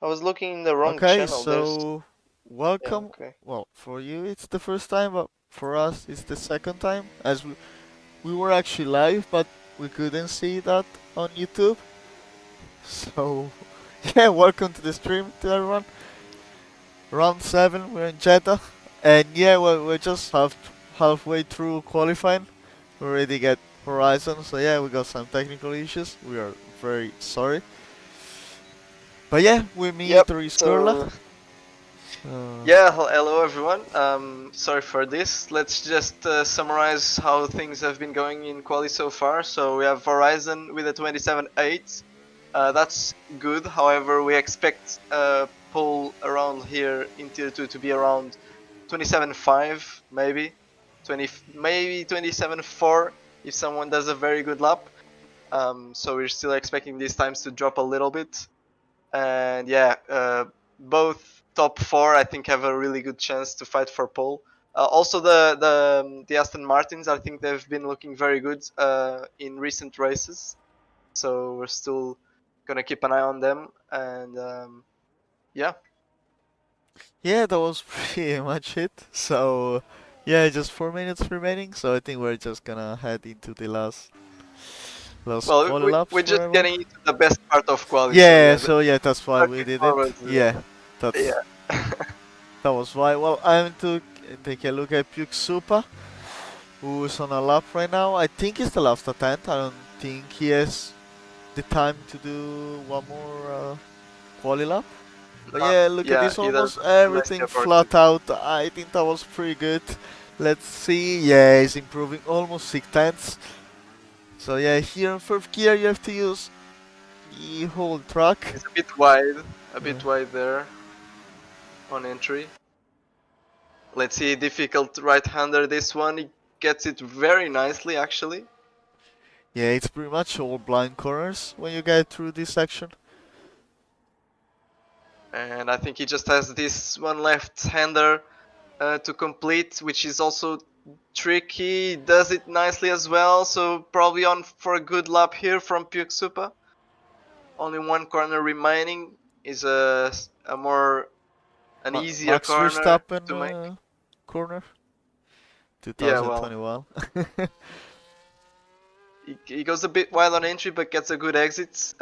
I was looking in the wrong Okay, channel. There's so yeah, welcome. okay. Well, for you it's the first time, but for us it's the second time. As we were actually live, but we couldn't see that on YouTube. So yeah, welcome to the stream to everyone. Round 7, we're in Jeddah. And yeah, we're just halfway through qualifying. We already get Horizon, so yeah, we got some technical issues. We are very sorry. But yeah, with me, Yep. Tori Skurla. So So, yeah, hello everyone. Sorry for this. Let's just summarize how things have been going in quali so far. So we have Horizon with a 27.8. That's good. However, we expect pole around here in tier 2 to be around 27.5, maybe 27.4 if someone does a very good lap. So we're still expecting these times to drop a little bit. And yeah, both top 4 I think have a really good chance to fight for pole. Also, the Aston Martins, I think they've been looking very good in recent races. So we're still gonna keep an eye on them. And yeah, yeah, that was pretty much it. So, yeah, just 4 minutes remaining. So I think we're just gonna head into the last well, quali laps we're for just everyone. getting into the best part of quali. So Yeah, yeah, so yeah, that's why we looking did it. forward to that. Yeah, that's Yeah. that was why. Well, I'm to take a look at Puke Supa, who is on a lap right now. I think it's the last attempt. I don't think he has the time to do one more quali lap. But yeah, look at Yeah, this, he does almost nice everything job working. flat out. I think that was pretty good. Let's see. Yeah, he's improving almost 6 tenths. So yeah, here in fourth gear you have to use the whole track. It's a Yeah. bit wide there on entry. Let's see, difficult right-hander this one. He gets it very nicely actually. Yeah, it's pretty much all blind corners when you get through this section. And I think he just has this one left-hander to complete, which is also tricky. He does it nicely as well, so probably on for a good lap here from Puke. Only one corner remaining is an easier Max corner Verstappen to make. corner Yeah, well, 2021. he goes a bit wide on entry, but gets a good exit.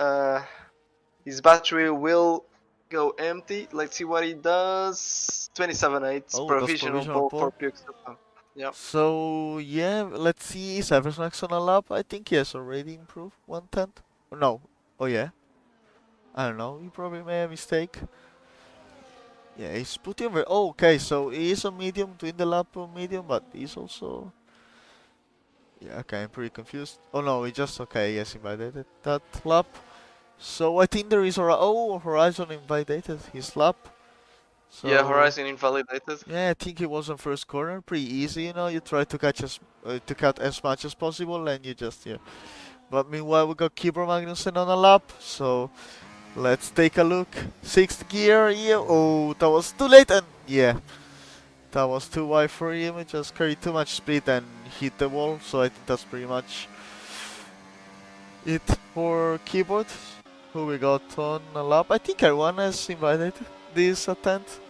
His battery will go empty. Let's see what he does. 27.8 Oh, that's provisional provisional pole for pole. Puke. Yeah. So yeah, let's see. Is Eversmax on a lap? I think he has already improved 1/10. No. Oh yeah. I don't know. You probably made a mistake. Yeah, he's putting very. Oh, okay. So he is on medium, doing the lap on medium, but he's also. Yeah, okay. I'm pretty confused. Oh no, he just okay. Yes, invalidated that lap. So I think there is Horizon invalidated his lap. Yeah, So Horizon invalidated. yeah, I think it was on first corner, pretty easy. You try to cut as much as possible, and you just yeah. But meanwhile, we got Kibor Magnussen on a lap, so let's take a look. Sixth gear, yeah. Oh, that was too late, and yeah, that was too wide for him. It just carried too much speed and hit the wall. So I think that's pretty much it for keyboard. Who we got on a lap? I think everyone has invited this attempt.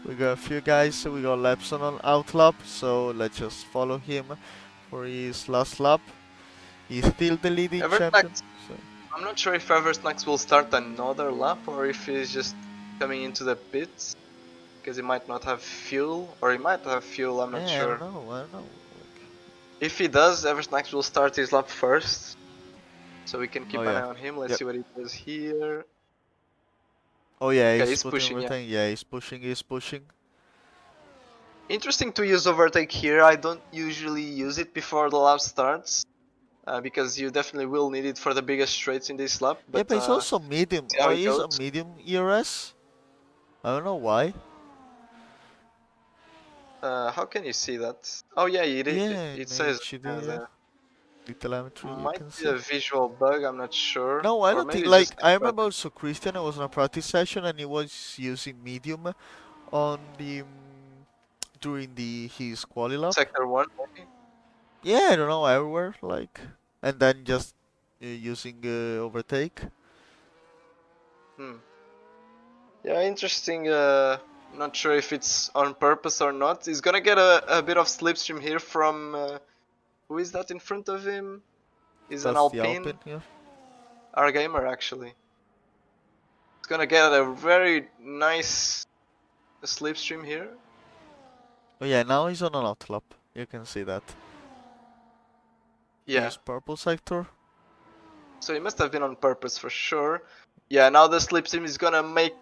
We got a few guys. We got Lepson on out lap, so let's just follow him for his last lap. He's still the leading champion. Eversnax, So. I'm not sure if Eversnax will start another lap or if he's just coming into the pits because he might not have fuel, or he might have fuel. I'm not Yeah, I don't sure. know. I don't know. If he does, Eversnax will start his lap first, so we can Oh keep an yeah. eye on him. Let's Yep. see what he does here. Oh yeah, Okay, he's he's putting pushing. Yeah, everything. Yeah, he's pushing. He's pushing. interesting to use overtake here. I don't usually use it before the lap starts. Because you definitely will need it for the biggest straights in this lap. Yeah, But but he's also medium. see how Oh, it he's goes. a medium ERS. I don't know why. How can you see that? Oh yeah, Yeah, it in says HD, yeah. The telemetry you might can be see. a visual bug. I'm not sure, No, I or don't think. maybe it's Like, just I like remember also Christian, I was in a practice session and he was using medium on the. During his quali lap. sector one. Maybe. Yeah, I don't know, everywhere, like. And then just using overtake. Hmm. Yeah, interesting. Not sure if it's on purpose or not. He's gonna get a bit of slipstream here from who is that in front of him? Is an That's the Alpine, Alpine, yeah. our gamer actually. He's gonna get a very nice slipstream here. Oh yeah, now he's on an outlap. You can see that. Yeah, This purple sector. so he must have been on purpose for sure. Yeah, now the slipstream is gonna make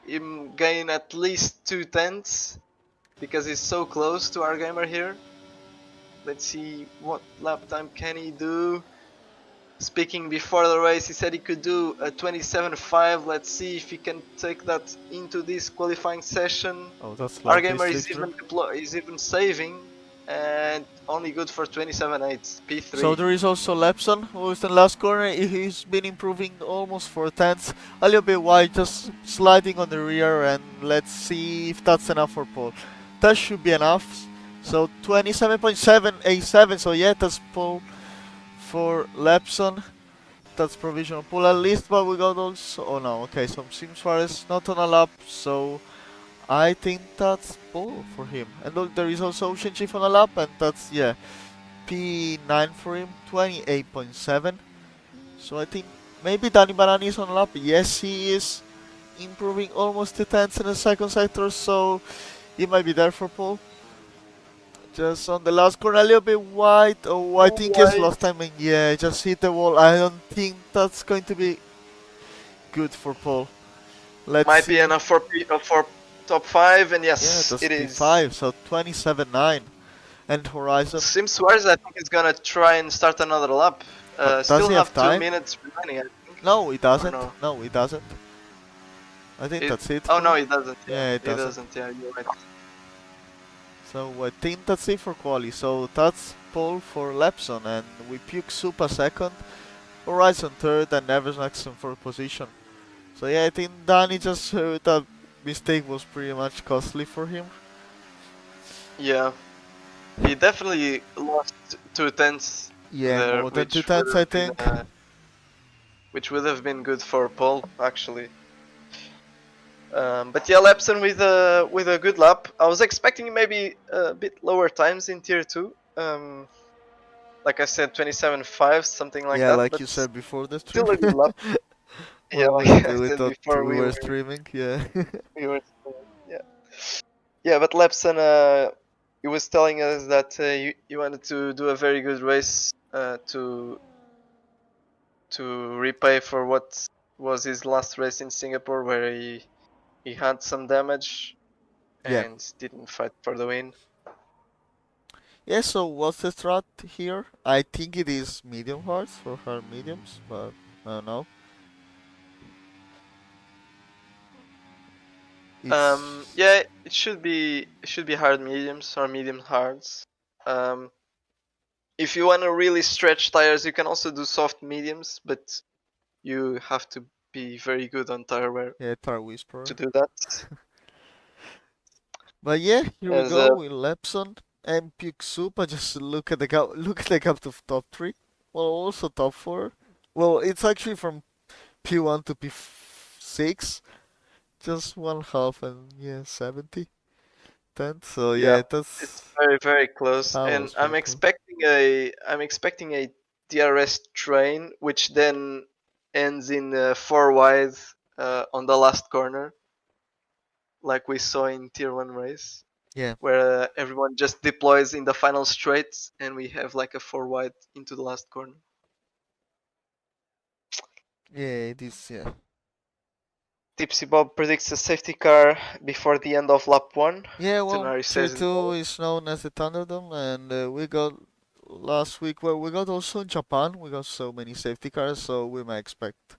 him gain at least 2 tenths because he's so close to our gamer here. Let's see what lap time can he do. Speaking before the race, he said he could do a 27.5. Let's see if he can take that into this qualifying session. Oh, that's Our lovely gamer is slipstream. even saving and only good for 27.8 So P3. there is also Lepson, who is the last corner. He's been improving almost 4 tenths. A little bit wide, just sliding on the rear, and let's see if that's enough for pole. That should be enough. So 27.787. So yeah, that's pole for Lepson. That's provisional pole at least, but we got also. Oh no, okay. So Sim Suarez not on a lap, so I think that's pole for him. And look, there is also Ocean Chief on a lap, and that's yeah. P9 for him, 28.7. So I think maybe Danny Banani is on lap. Yes, he is improving almost 2 tenths in the second sector, so he might be there for pole. Just on the last corner, a little bit wide. Oh, I think he's lost time, and yeah, just hit the wall. I don't think that's going to be good for pole. Let's Might see. be enough for top 5, and Yeah, yes, that's it is. P5, so 27.9. And Horizon. Sim Suarez, I think, is gonna try and start another lap. But does Still he have have time? 2 minutes remaining, I think. No, he doesn't. No? No, he doesn't. I think that's it. Oh no, he doesn't. Yeah, it he doesn't. doesn't. Yeah, you're right. So I think that's it for quali. So that's pole for Lepson, and we puke Supa second, Horizon third, and Nevers next in fourth position. So yeah, I think Danny just that mistake was pretty much costly for him. Yeah, he definitely lost 2 tenths. Yeah, there, more than which 2 tenths, would I have been, think. which would have been good for Paul actually. But yeah, Lepson with a good lap. I was expecting maybe a bit lower times in tier 2. Like I said, 27.5, something like Yeah, that. like But you said before the stream. still a good lap. Yeah, Well, like I we said thought before, we were streaming. Yeah. we were yeah. Yeah, but Lepson, he was telling us that he wanted to do a very good race to repay for what was his last race in Singapore, where he had some damage Yeah. and didn't fight for the win. Yeah, so what's the strat here? I think it is medium hearts for hard mediums, but I don't know. Yeah, it should be hard mediums or medium hards. If you want to really stretch tires, you can also do soft mediums, but you have to be very good on tire wear Yeah, Tar Whisperer. to do that. But yeah, here we As go with Lepson and Puke Supa. Just look at the gap. Look at the gap to top three. Well, also top four. Well, it's actually from P1 to P6. Just one half and yeah, 70. 10. So yeah, yeah, it's that's very close, that and was I'm pretty cool. expecting a DRS train, which then ends in 4 wide on the last corner, like we saw in Tier 1 race, Yeah. where everyone just deploys in the final straight, and we have like a 4 wide into the last corner. Yeah, it is, yeah. Tipsy Bob predicts a safety car before the end of lap 1. Yeah, well, Tenari Tier says 2 no. is known as the Thunderdome, and we got last week, well, we got also in Japan, we got so many safety cars, so we might expect,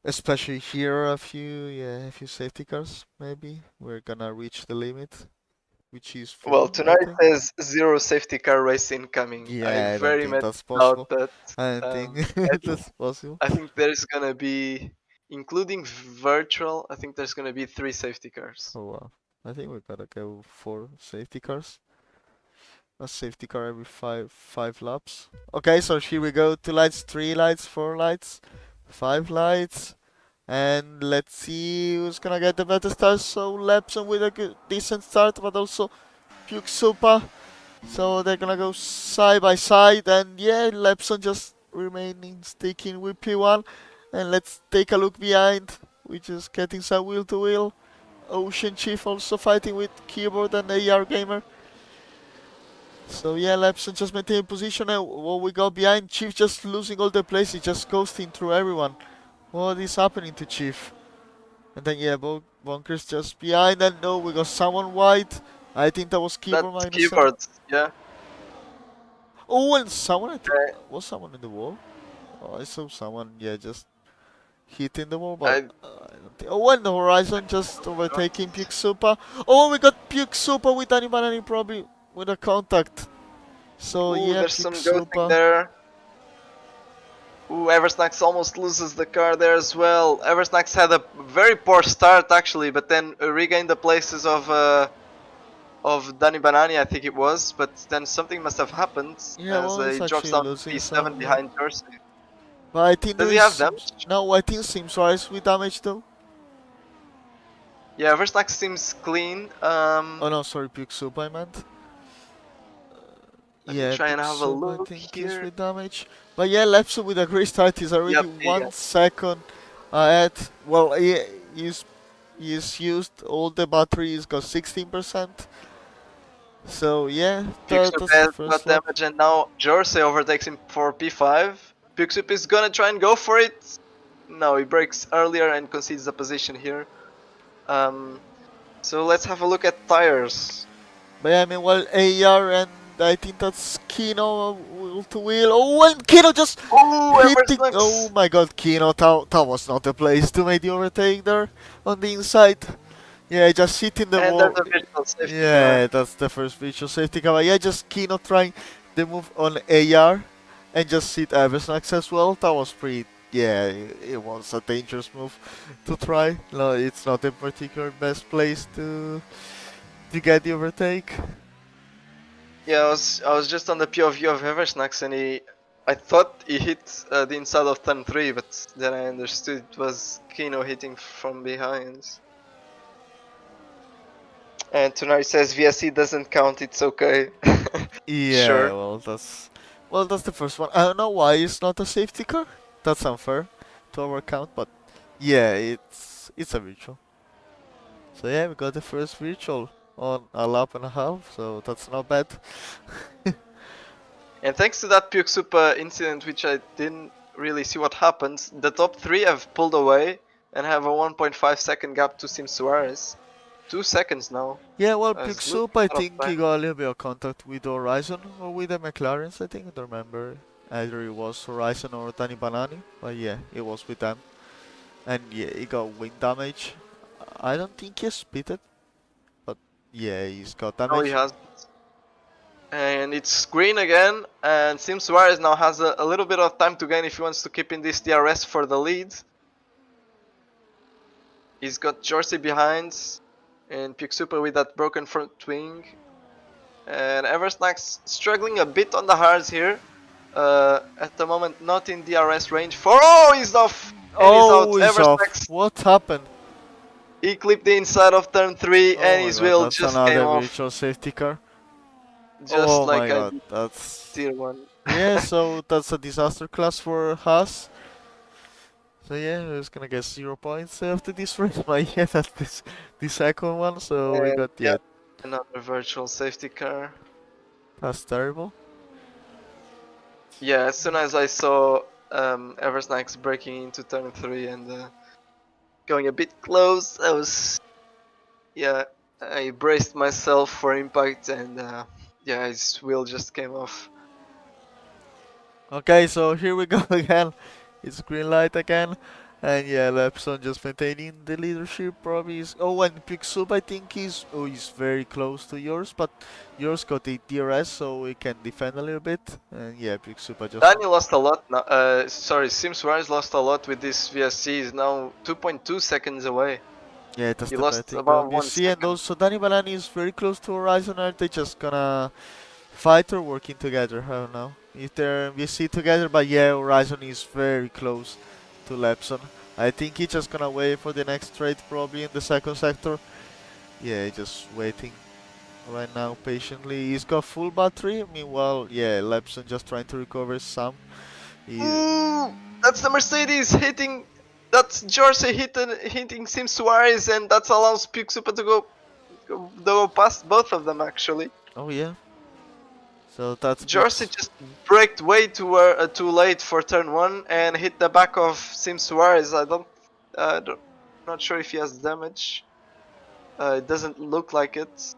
especially here, a few safety cars, maybe. We're gonna reach the limit, which is Well, 4, I tonight think. says zero safety car race incoming. I Yeah, I don't very think much that's doubt possible. that. I don't think Um, I think that's possible. I think there's gonna be, including virtual, I think there's gonna be 3 safety cars. Oh wow. I think we gotta go 4 safety cars. A safety car every five laps. Okay, so here we go. 2 lights, 3 lights, 4 lights, 5 lights. And let's see who's gonna get the better start. So Lepson with a good, decent start, but also Puke Super. So they're gonna go side by side, and yeah, Lepson just remaining sticking with P1. And let's take a look behind. We're just getting some wheel to wheel. Ocean Chief also fighting with Keyboard and AR Gamer. So yeah, Lepson just maintaining position, and what we got behind, Chief just losing all the places, just coasting through everyone. What is happening to Chief? And then yeah, Bunkers just behind, and no, we got someone wide. I think that was Keyboard That's minus 7. keyboard, yeah. Oh, and someone, I think, Uh, was someone in the wall? Oh, I saw someone, yeah, just hitting the wall, but I I don't think. Oh, and the Horizon just overtaking Puke Super. Oh, we got Puke Super with Danny Banani probably with a contact. So Ooh, yeah, there's Puke some ghosting Super. there. Ooh, Eversnax almost loses the car there as well. Eversnax had a very poor start actually, but then regained the places of Danny Banani, I think it was. But then something must have happened Yeah, as well, he he's drops actually down to losing P7 some, yeah. behind Jersey. But I think Does there he have is. damage? No, I think Sims Rise with damage though. Yeah, Eversnax seems clean. Oh no, sorry, Puke Super I meant. Let me Yeah, try and Puke have a Super I look think is here. with damage. But yeah, Lepso with a great start. He's already Yep, yeah. 1 second ahead. Well, he's used all the battery. He's got 16%. So yeah, Pixup that's the has first got lap. damage and now Jersey overtakes him for P5. Pixup is gonna try and go for it. No, he breaks earlier and concedes the position here. So let's have a look at tires. But yeah, I mean, well, AR and I think that's Kino wheel to wheel. Oh, and Kino just Oh, hitting. Oh Eversnax! my god, Kino, that was not the place to make the overtake there on the inside. Yeah, just hitting the And there's wall. a virtual safety car. Yeah, that's the first visual safety car. Yeah, just Kino trying the move on AR and just hit Eversnax as well. That was pretty. Yeah, it was a dangerous move to try. No, it's not the particular best place to get the overtake. Yeah, I was just on the POV of Eversnax and I thought he hit the inside of turn 3, but then I understood it was Kino hitting from behind. And Tunari says VSC doesn't count, it's okay. Yeah, Sure. well, that's the first one. I don't know why it's not a safety car. That's unfair to our account, but yeah, it's a virtual. So yeah, we got the first virtual on a lap and a half, so that's not bad. And thanks to that Puke Super incident, which I didn't really see what happened, the top 3 have pulled away and have a 1.5 second gap to Sim Suarez. 2 seconds now. Yeah, well, As Pixup, losing I a lot of think he time. got a little bit of contact with Horizon or with the McLarens, I think. I don't remember. Either it was Horizon or Danny Banani, but yeah, it was with them. And yeah, he got wind damage. I don't think he spitted, but yeah, he's got No, he damage. hasn't. And it's green again, and Sim Suarez now has a little bit of time to gain if he wants to keep in this DRS for the lead. He's got Jersey behind, and Puke Super with that broken front wing. And Eversnax struggling a bit on the hards here. At the moment, not in DRS range. Oh, he's off! And he's out. Oh, he's off. Eversnax, What happened? he clipped the inside of turn 3 Oh and my his god, wheel that's just came another off. virtual safety car. Just Oh like my I god, did that's... tier 1. Yeah, so that's a disaster class for Haas. So yeah, we're just gonna get 0 points after this race, but yeah, that's the second one, so we And got, yeah, yeah, another virtual safety car. that's terrible. Yeah, as soon as I saw Eversnax breaking into turn 3 and going a bit close, yeah, I braced myself for impact and yeah, his wheel just came off. Okay, so here we go again. It's green light again. And yeah, Lepson just maintaining the leadership probably is... Oh, and Pixub I think he's very close to yours, but yours got the DRS so he can defend a little bit. And yeah, Pixub I just... Daniel lost a lot now. Sorry, Sim Suarez lost a lot with this VSC. He's now 2.2 seconds away. Yeah, that's He the bad lost thing. But about you 1 see, and second. also Danny Balani is very close to Horizon. Are they just gonna fight or working together? I don't know. If they're VC together, but yeah, Horizon is very close to Lepson. I think he's just gonna wait for the next trade probably in the second sector. Yeah, just waiting right now patiently. He's got full battery. Meanwhile, yeah, Lepson just trying to recover some. Ooh, that's the Mercedes hitting. That's Jersey hitting Sim Suarez, and that allows Pixupa to go past both of them actually. Oh yeah. So that's Jersey just braked way too late for turn 1 and hit the back of Sim Suarez. Not sure if he has damage. It doesn't look like it.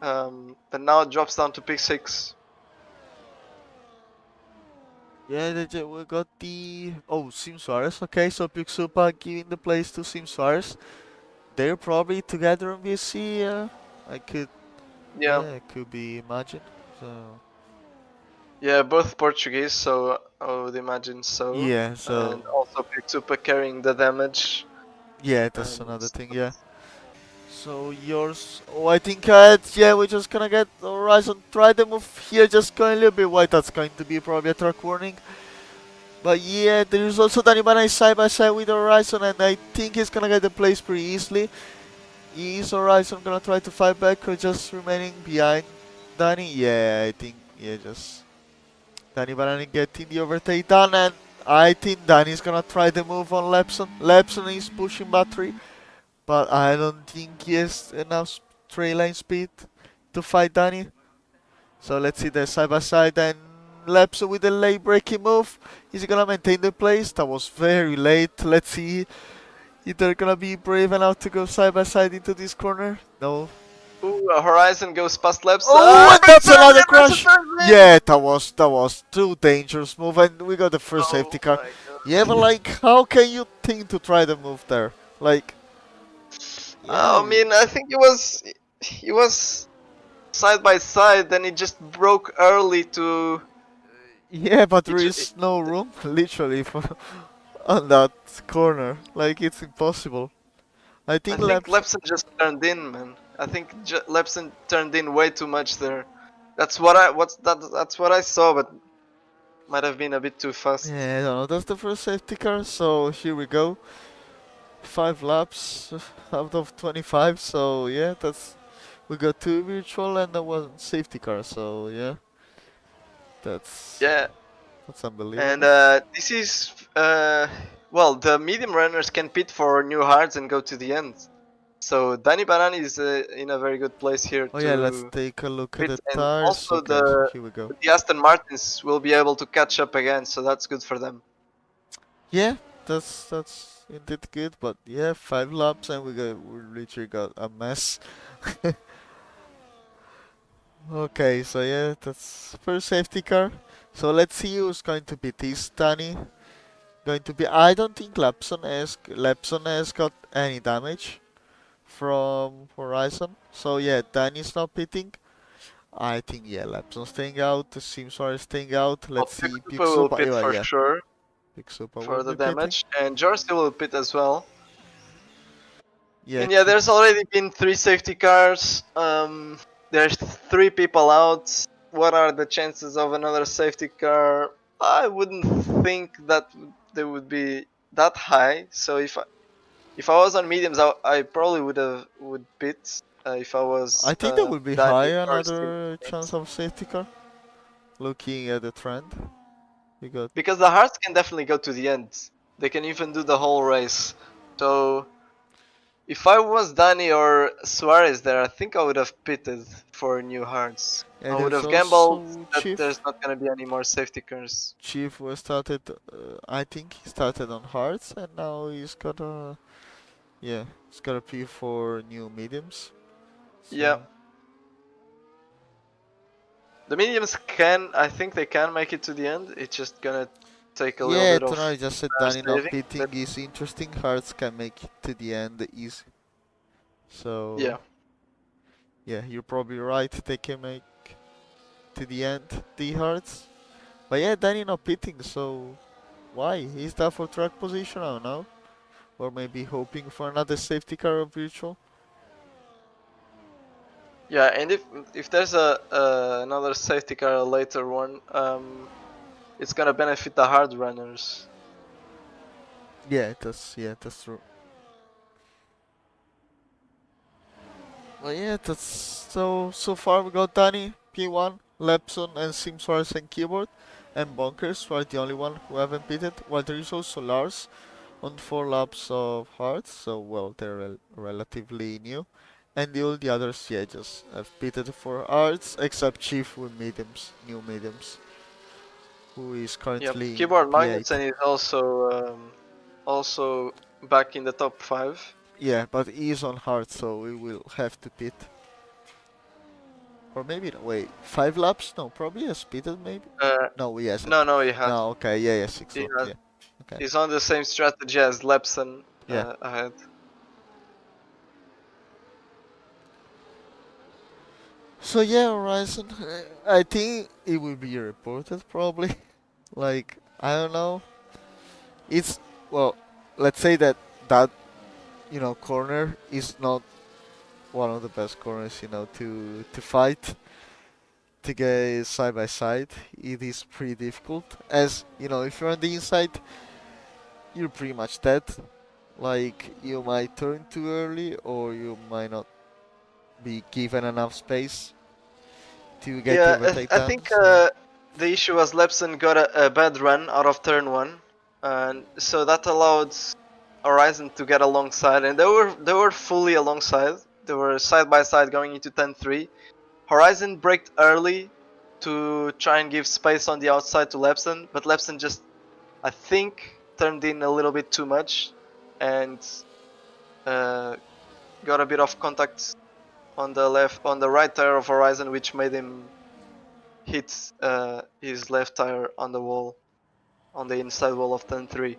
But now it drops down to pick 6. Yeah, we got the Sim Suarez. Okay, so Pixupa giving the place to Sim Suarez. They're probably together on VC. I could, Yeah. it could be imagined. So Yeah, both Portuguese, so I would imagine so. yeah, so And also Pixupa carrying the damage. yeah, that's another thing. Yeah. So So yours? Oh, I think yeah, we're just gonna get Horizon. Try the move here, just going a little bit wide. That's going to be probably a track warning. But yeah, there's also Danny Banai side by side with Horizon, and I think he's gonna get the place pretty easily. Is Horizon gonna try to fight back or just remaining behind Danny? Yeah, I think just Danny Banani getting the overtake done, and I think Danny's gonna try the move on Lepson. Lepson is pushing battery, but I don't think he has enough straight line speed to fight Danny. So let's see the side by side, and Lepson with the late braking move. Is he gonna maintain the place? That was very late. Let's see if they're gonna be brave enough to go side by side into this corner. No. ooh, Horizon goes past Lepson. Oh, and that's another crash. Yeah, that was too dangerous move, and we got the first safety car. Yeah, but like, how can you think to try the move there? Like, I mean, I think he was side by side, then he just broke early to. yeah, but there is no room, literally, for on that corner. Like, it's impossible. I think Lepson just turned in, man. I think Lepson turned in way too much there. That's what I saw, but might have been a bit too fast. Yeah, I don't know. That's the first safety car, so here we go. 5 laps out of 25, so yeah, we got 2 virtual and 1 safety car, so yeah. That's unbelievable. And this is well, the medium runners can pit for new hards and go to the end. So Danny Banani is in a very good place here. Oh yeah, let's take a look at the and tires. Also okay, here we go. the Aston Martins will be able to catch up again, so that's good for them. Yeah, that's indeed good, but yeah, 5 laps and we literally got a mess. Okay, so yeah, that's first safety car. So let's see who's going to be this Danny. Going to be, I don't think Lepson has got any damage from Horizon. So yeah, Danny's not pitting. I think yeah, Lepson's staying out. The Sims are staying out. Let's see. Pixupa will pit for sure. Pixupa for the damage, and Jersey will pit as well. Yeah. And yeah, there's already been 3 safety cars. There's 3 people out. What are the chances of another safety car? I wouldn't think that they would be that high. So if I was on mediums, I probably would pit. If I was. I think there would be high another chance of safety car. Looking at the trend, because the hearts can definitely go to the end. They can even do the whole race. So if I was Danny or Suarez there, I think I would have pitted for new hearts. I would have gambled that there's not gonna be any more safety cars. Chief was started, I think he started on hearts, and now he's got a, he's got a P for new mediums. So. Yeah. The mediums I think they can make it to the end. It's just gonna take a little bit of. Yeah, I just said Danny not pitting is interesting. Hearts can make it to the end easy. So yeah, you're probably right. They can make to the end the hearts, but yeah, Danny not pitting. So why? Is that for track position? I don't know, or maybe hoping for another safety car of virtual. Yeah, and if there's another safety car later one, it's gonna benefit the hard runners. that's true. Well, yeah, that's so far we got Danny, P1, Lepson, and Sim Suarez and keyboard, and Bunkers who are the only one who haven't beat it. While there is also Lars on 4 laps of hearts, so well they're relatively new, and all the others yeah just have beaten for hearts except Chief with mediums, new mediums, who is Yep, currently in Keyboard P8. Magnussen is also back in the top 5. Yeah, but he is on hard, so we will have to pit. Or maybe no, wait, 5 laps? No, probably has pitted maybe. Uh, No, he hasn't. no, he has. No, okay, yeah, 6 laps. Has. Yeah, okay, He's on the same strategy as Lepson yeah. ahead. So yeah, Horizon. I think it will be reported probably. Like I don't know. It's well, let's say that corner is not one of the best corners to fight to get side by side. It is pretty difficult. As if you're on the inside, you're pretty much dead. Like you might turn too early, or you might not be given enough space to get the Yeah, overtake I done. think So the issue was Lepson got a bad run out of turn 1, and so that allowed Horizon to get alongside, and they were fully alongside. They were side by side going into 10-3. Horizon braked early to try and give space on the outside to Lepson, but Lepson just, I think, turned in a little bit too much and got a bit of contact on the right tire of Horizon, which made him hit his left tire on the wall, on the inside wall of turn 3.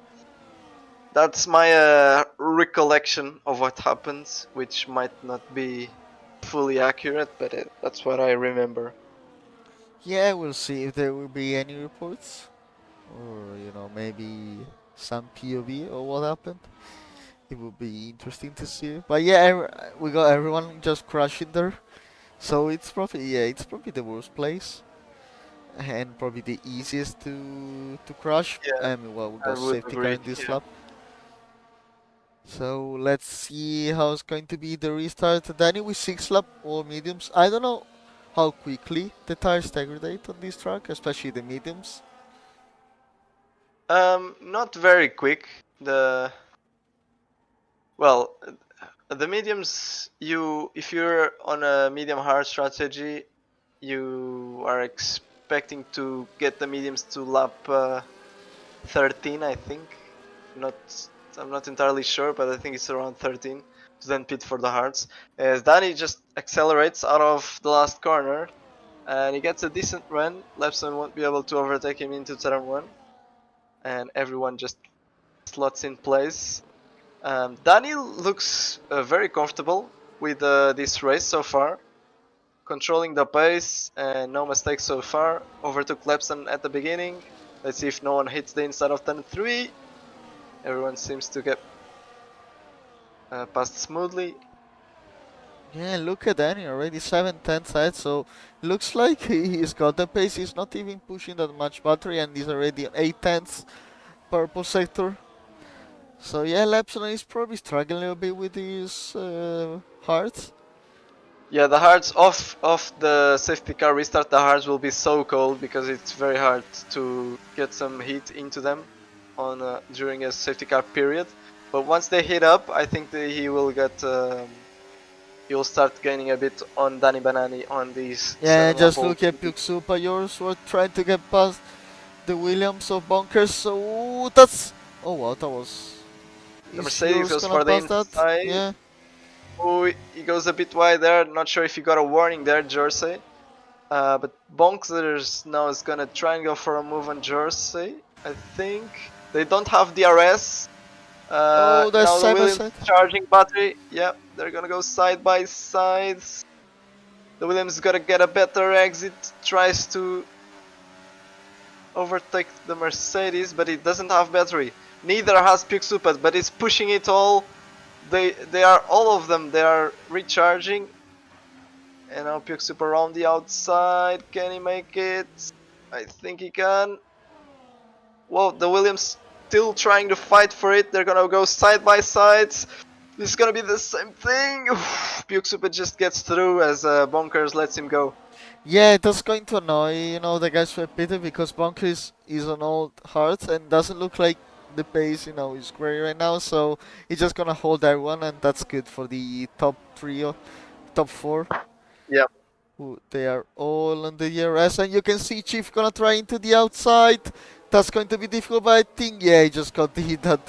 That's my recollection of what happened, which might not be fully accurate, but that's what I remember. yeah, we'll see if there will be any reports, or maybe some POV or what happened. It would be interesting to see. But yeah, we got everyone just crashing there. So it's probably the worst place and probably the easiest to crash. Yeah, I mean, well, we I got would safety car agree. in this Yeah. lap. So let's see how it's going to be the restart. Danny with 6 lap or mediums. I don't know how quickly the tires degrade on this track, especially the mediums. Not very quick. Well, the mediums, if you're on a medium hard strategy, you are expecting to get the mediums to lap 13, I think. Not, I'm not entirely sure, but I think it's around 13 to then pit for the hards. As Danny just accelerates out of the last corner, and he gets a decent run. Lepson won't be able to overtake him into turn 1, and everyone just slots in place. Danny looks very comfortable with this race so far, controlling the pace and no mistakes so far. Overtook Lepson at the beginning. Let's see if no one hits the inside of turn 3. Everyone seems to get passed smoothly. Yeah, look at Danny already 7/10 sides, so looks like he's got the pace. He's not even pushing that much battery, and he's already 8/10 purple sector. So yeah, Lepson is probably struggling a bit with his hearts. Yeah, the hards off the safety car restart, the hards will be so cold because it's very hard to get some heat into them on during a safety car period. But once they heat up, I think that he will he'll start gaining a bit on Danny Banani on these Yeah, 7 lap just hold. look at Puxupa. Yours were trying to get past the Williams of Bunkers. So that's oh wow, that was. The Is Mercedes yours goes gonna for the pass that? inside. Yeah. Oh, he goes a bit wide there. Not sure if he got a warning there, Jersey. But Bonkers now is gonna try and go for a move on Jersey. I think they don't have DRS. Oh, that's Now the side by Williams side. charging battery. Yep, they're gonna go side by side. The Williams is gonna get a better exit. Tries to overtake the Mercedes, but it doesn't have battery. Neither has Pixupat, but it's pushing it all. They are all of them. They are recharging. And now Pixup around the outside. Can he make it? I think he can. Whoa, the Williams still trying to fight for it. They're gonna go side by side. This is gonna be the same thing. Puke Super just gets through as Bonkers lets him go. Yeah, that's going to annoy, the guys from Peter because Bunker is on old heart and doesn't look like the pace, is great right now. So he's just gonna hold everyone, and that's good for the top three or top four. Yeah. They are all on the DRS, and you can see Chief gonna try into the outside. That's going to be difficult, but I think he just got that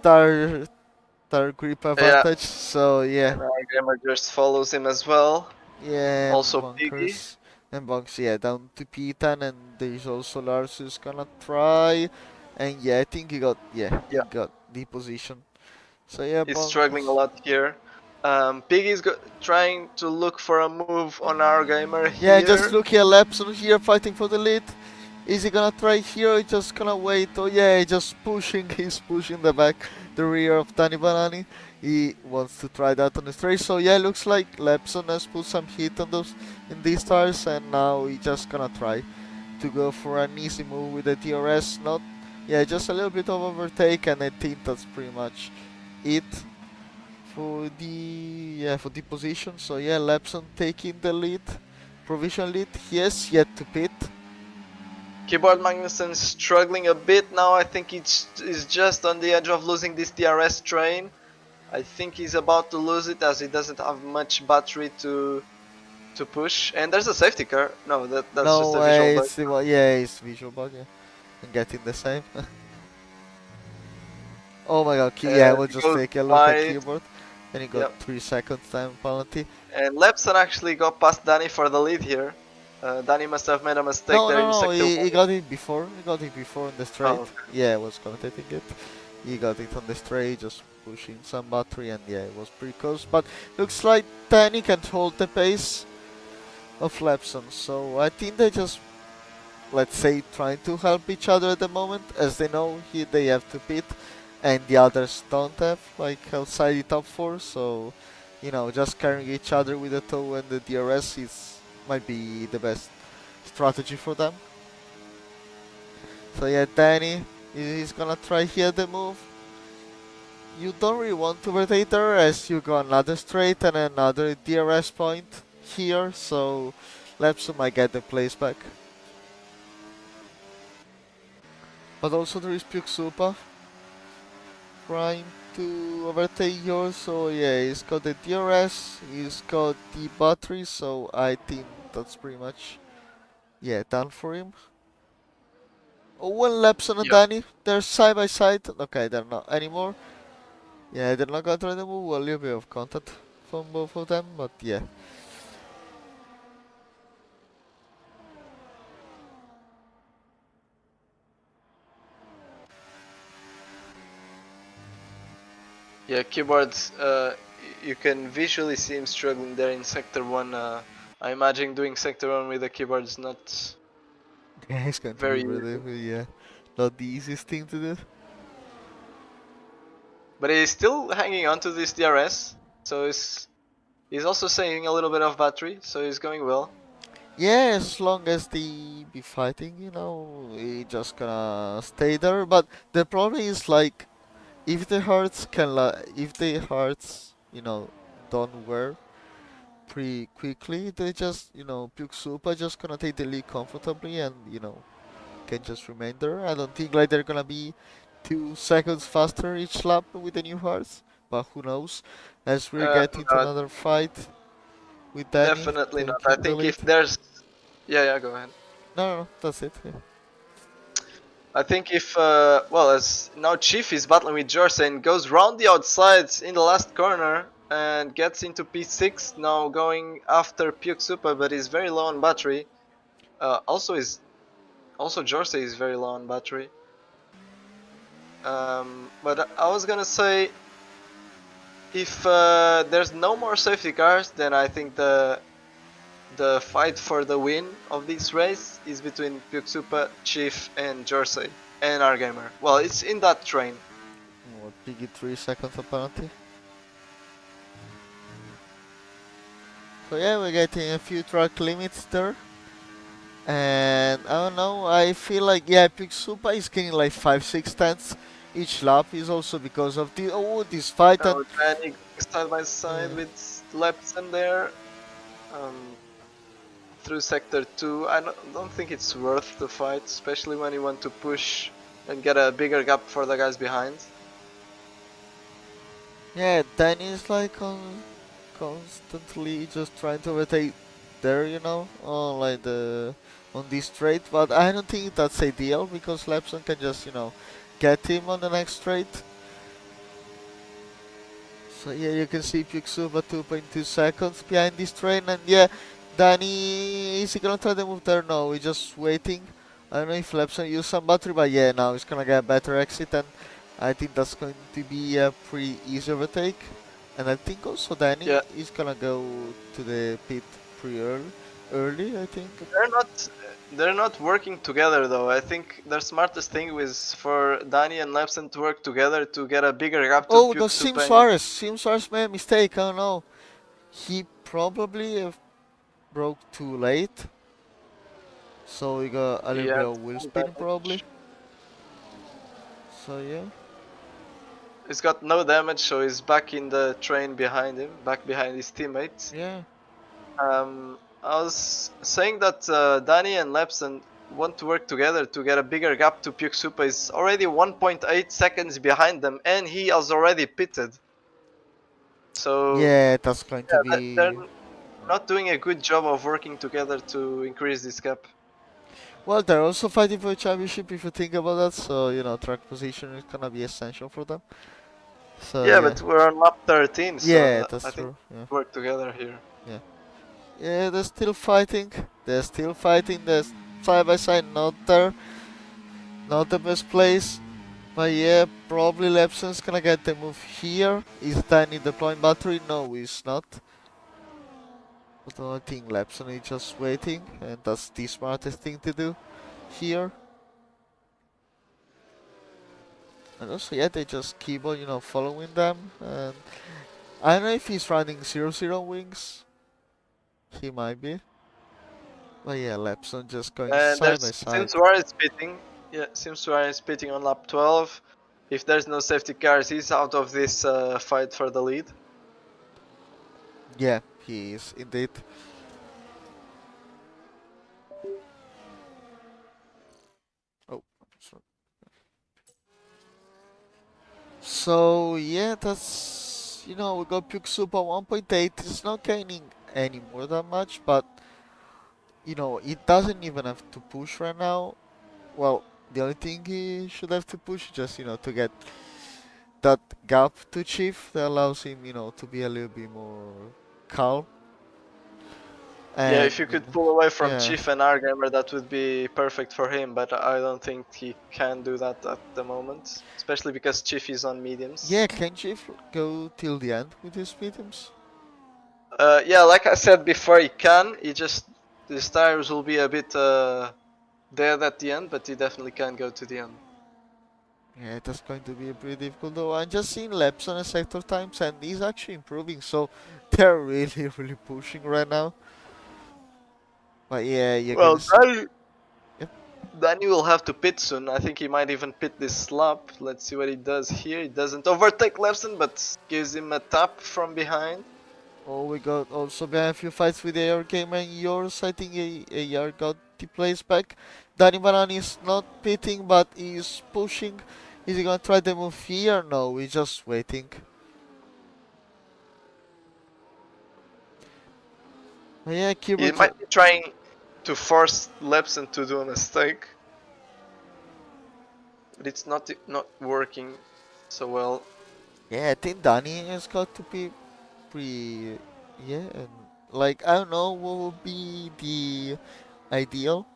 tire grip Yeah. advantage. So yeah. And our gamer just follows him as well. Yeah, Also Piggy. bunkers and bunks, yeah, down to P10, and there's also Lars who's gonna try, and yeah, I think he Yeah. got the position. So yeah, He's struggling a bunkers. lot here. Piggy's trying to look for a move on our gamer Yeah, just here. looking at Lepson here fighting for the lead. Is he gonna try here or just gonna wait? Oh yeah, he's pushing the rear of Danny Banani. He wants to try that on the straight. So yeah, looks like Lepson has put some heat on those in these tires, and now he's just gonna try to go for an easy move with the DRS. Not, yeah, just a little bit of overtake, and I think that's pretty much it for the position. So yeah, Lepson taking the lead, provisional lead. He has yet to pit. Keyboard Magnussen struggling a bit now. I think he's just on the edge of losing this DRS train. I think he's about to lose it as he doesn't have much battery to push. And there's a safety car. No, that's just No a visual way, bug. it's visual bug, yeah. And getting the same. Oh my god, yeah, we'll He just goes take a look at wide. keyboard. And he got Yep. 3 seconds time penalty. And Lepson actually got past Danny for the lead here. Danny must have made a mistake there in No, sector 1. he got it before. He got it before on the straight. Oh, okay. Yeah, I was commentating it. He got it on the straight, just pushing some battery, and yeah, it was pretty close. But looks like Danny can hold the pace of Lepson. So I think they just, let's say, trying to help each other at the moment, as they know they have to pit, and the others don't have, like outside the top 4. So, just carrying each other with the tow and the DRS might be the best strategy for them. So yeah, Danny is gonna try here the move. You don't really want to rotate there, as you got another straight and another DRS point here, so Lepson might get the place back. But also there is Puke Supa trying to overtake yours, so yeah, he's got the DRS, he's got the battery, so I think that's pretty much, yeah, done for him. Owen, Lepson and Danny, they're side by side. Okay, they're not anymore. Yeah, they're not gonna try to move. A little bit of contact from both of them, but yeah. Yeah, Keyboard, you can visually see him struggling there in sector 1. I imagine doing sector 1 with a keyboard is not Yeah, it's going very to be easy. really, yeah, not the easiest thing to do. But he's still hanging on to this DRS, so he's also saving a little bit of battery, so he's going well. Yeah, as long as they be fighting, he just gonna stay there. But the problem is, like, if the hearts don't wear pretty quickly, they just, Puke Supa just gonna take the lead comfortably, and can just remain there. I don't think like they're gonna be 2 seconds faster each lap with the new hearts, but who knows? As we're getting to No, another fight with Danny definitely not. I taking the think lead. if there's... Yeah, go ahead. No, that's it. Yeah. I think if, well, as now Chief is battling with Jersey and goes round the outsides in the last corner and gets into P6, now going after Puke Supa, but is very low on battery. Also Jersey is very low on battery. But I was gonna say, if there's no more safety cars, then I think the fight for the win of this race is between Puke Supa, Chief, and Jersey, and our gamer. Well, it's in that train. What, Piggy 3 seconds apparently. So yeah, we're getting a few track limits there. And I don't know, I feel like, yeah, Pixupa is getting like 5-6 tenths each lap is also because of this fight. And Now Danny going side by side yeah, with Lepson there. Um, through sector 2. I don't think it's worth the fight, especially when you want to push and get a bigger gap for the guys behind. yeah, Danny is like constantly just trying to rotate there, on like on this straight. But I don't think that's ideal because Lepson can just get him on the next straight. So yeah, you can see Pixuba 2.2 seconds behind this train, and yeah, Danny, is he gonna try to move there? No, he's just waiting. I don't know if Lepson use some battery, but yeah, now he's gonna get a better exit, and I think that's going to be a pretty easy overtake. And I think also Danny Yeah, is gonna go to the pit pretty early, I think. they're not working together though. I think their smartest thing was for Danny and Lepson to work together to get a bigger gap to Oh, Puke no, Sim Supeng. Suarez. Sim Suarez made a mistake. I don't know. He probably broke too late. So we got a He little bit had of wheel full spinning probably. damage. So yeah. He's got no damage, so he's back in the train behind him, back behind his teammates. Yeah. I was saying that Danny and Lepson want to work together to get a bigger gap to Puke Supa. Is already 1.8 seconds behind them, and he has already pitted. So Yeah, that's going to yeah, they're be. not doing a good job of working together to increase this gap. Well, they're also fighting for a championship if you think about that. So track position is gonna be essential for them. So Yeah, yeah. but we're on lap 13, Yeah, so I that's think true. Yeah. work together here. Yeah. Yeah, they're still fighting. They're still fighting. They're side by side, not there, not the best place. But yeah, probably Lepson's gonna get the move here. Is Danny deploying battery? No, he's not. But I think Lepson is just waiting, and that's the smartest thing to do here. And also, yeah, they just keep on, following them. And I don't know if he's running 0-0 wings. He might be. But yeah, Lepson just going And side by there's side. Sim Suarez pitting. Yeah, Sim Suarez pitting on lap 12. If there's no safety cars, he's out of this fight for the lead. Yeah, he is indeed. Oh, sorry. So yeah, that's we got Puke Super 1.8. It's not gaining any more that much, but it doesn't even have to push right now. Well, the only thing he should have to push is just to get that gap to Chief that allows him to be a little bit more calm. Yeah, And if you could pull away from yeah, Chief and Argamer, that would be perfect for him, but I don't think he can do that at the moment. Especially because Chief is on mediums. yeah, can Chief go till the end with his mediums? Yeah, like I said before, he can. His tires will be a bit dead at the end, but he definitely can go to the end. Yeah, that's going to be pretty difficult though. I'm just seeing laps on the sector times and he's actually improving, so they're really, really pushing right now. But yeah, you can Well, see. Yep. Danny will have to pit soon. I think he might even pit this lap. Let's see what he does here. He doesn't overtake Levson, but gives him a tap from behind. Oh, we got also behind a few fights with AR Gamer and yours. I think AR got the place back. Danny Banani is not pitting, but he's pushing. Is he gonna try the move here? No, he's just waiting. But yeah, He Keyboard. might be trying to force Levson to do a mistake, but it's not working so well. Yeah, I think Danny has got to be pretty. Yeah, and like I don't know what would be the ideal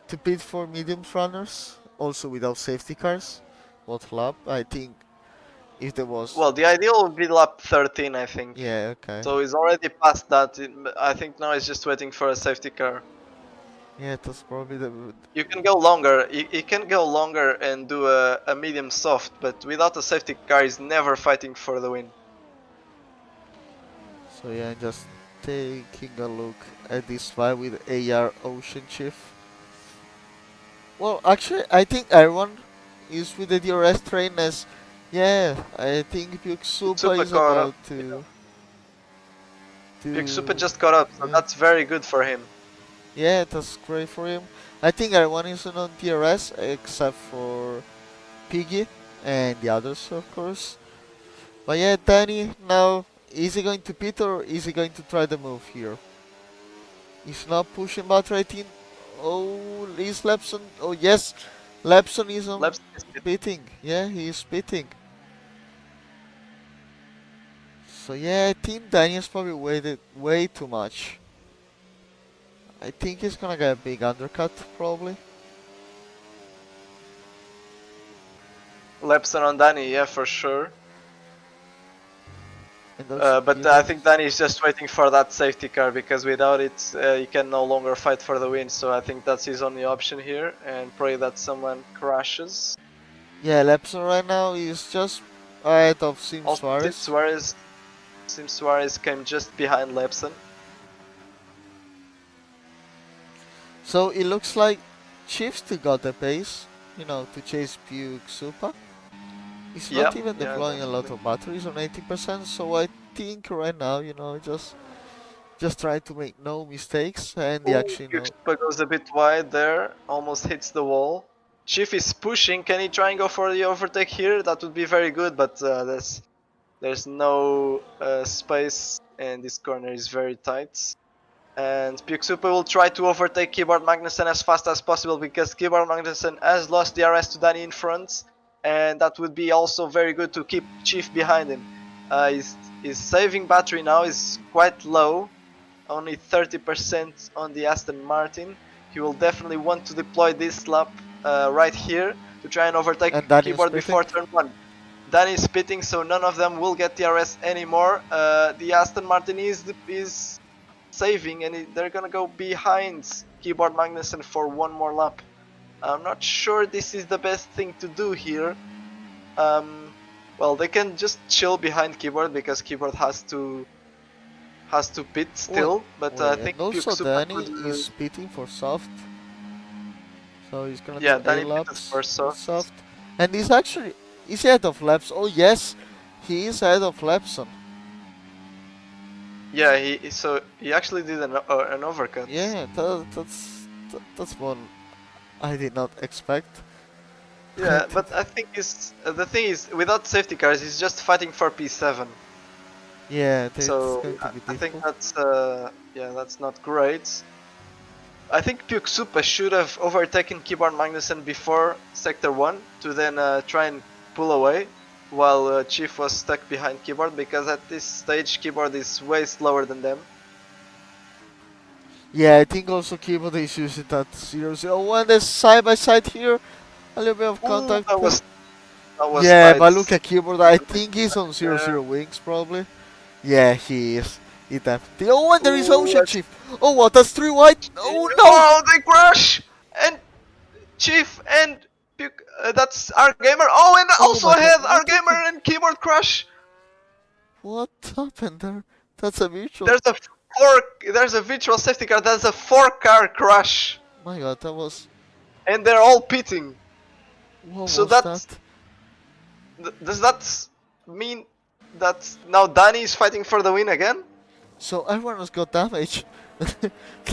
to pit for mediums runners, also without safety cars. What lap? I think if there was. Well, the ideal would be lap 13, I think. Yeah, okay. So he's already past that. I think now he's just waiting for a safety car. Yeah, that's probably the. You can go longer. He can go longer and do a medium soft, but without a safety car, he's never fighting for the win. So yeah, just Taking a look at this fight with AR Ocean Chief. Well, actually, I think everyone is with the DRS train as, yeah, I think Pyuksupa Super is caught up. about to, Big Super to, just caught up, so yeah, that's very good for him. yeah, that's great for him. I think everyone is on DRS except for Piggy and the others, of course. But yeah, Danny, now, is he going to pit or is he going to try the move here? He's not pushing battery 18. Oh, is Lepson? Oh, yes, Lepson is on Laps is pitting. Yeah, he is pitting. So yeah, I think Daniel's probably waited way too much. I think he's gonna get a big undercut, probably. Lepson on Danny, yeah, for sure. And those, But I think Danny is just waiting for that safety car because without it, he can no longer fight for the win. So I think that's his only option here, and pray that someone crashes. yeah, Lepson right now is just ahead of Sim Also, Suarez. Sim Suarez came just behind Lepson. So it looks like Chief still got the pace, to chase Puke Supa. He's Yeah, not even yeah, deploying a lot definitely. of batteries on 80%, so I think right now, just try to make no mistakes and the Oh, actually Super goes a bit wide there, almost hits the wall. Chief is pushing. Can he try and go for the overtake here? That would be very good, but there's no space, and this corner is very tight. And Super will try to overtake Keyboard Magnussen as fast as possible because Keyboard Magnussen has lost the RS to Danny in front, and that would be also very good to keep Chief behind him. His saving battery now is quite low, only 30% on the Aston Martin. He will definitely want to deploy this lap right here to try and overtake and Danny is Keyboard before turn 1. Danny is pitting, so none of them will get DRS anymore. The Aston Martin is saving, and they're gonna go behind Keyboard Magnussen for one more lap. I'm not sure this is the best thing to do here. Well, they can just chill behind Keyboard because Keyboard has to pit still, but I Wait, think and also Puke Super Danny could. is pitting for soft, so he's gonna Yeah, do 8 Danny pitted laps for with soft. soft. And he's ahead of laps. Oh yes, he is ahead of Lapson. Yeah, he actually did an overcut. Yeah, that's one I did not expect. Yeah, but I think the thing is, without safety cars, he's just fighting for P7. Yeah, it's So going to be I think difficult. that's not great. I think Puke Super should have overtaken Keyboard Magnussen before Sector 1 to then try and pull away, while Chief was stuck behind Keyboard, because at this stage Keyboard is way slower than them. Yeah, I think also Keyboard is using that 0-0-1. There's side by side here, a little bit of Ooh, contact. that was Yeah, tight. but look at Keyboard. I think he's on 0-0 wings probably. Yeah, he is. He definitely. Oh, and there is Ooh, Ocean Chief. Oh, what? That's 3 wide. Oh no! oh, they crash! And Chief and that's our gamer. Oh, and Oh also my god! ahead, our What gamer happened? and Keyboard crash. What happened there? That's a virtual. There's a virtual safety car. That's a 4-car crash, My god, that was. and they're all pitting. What So was that? does that mean that now Danny is fighting for the win again? So everyone has got damage.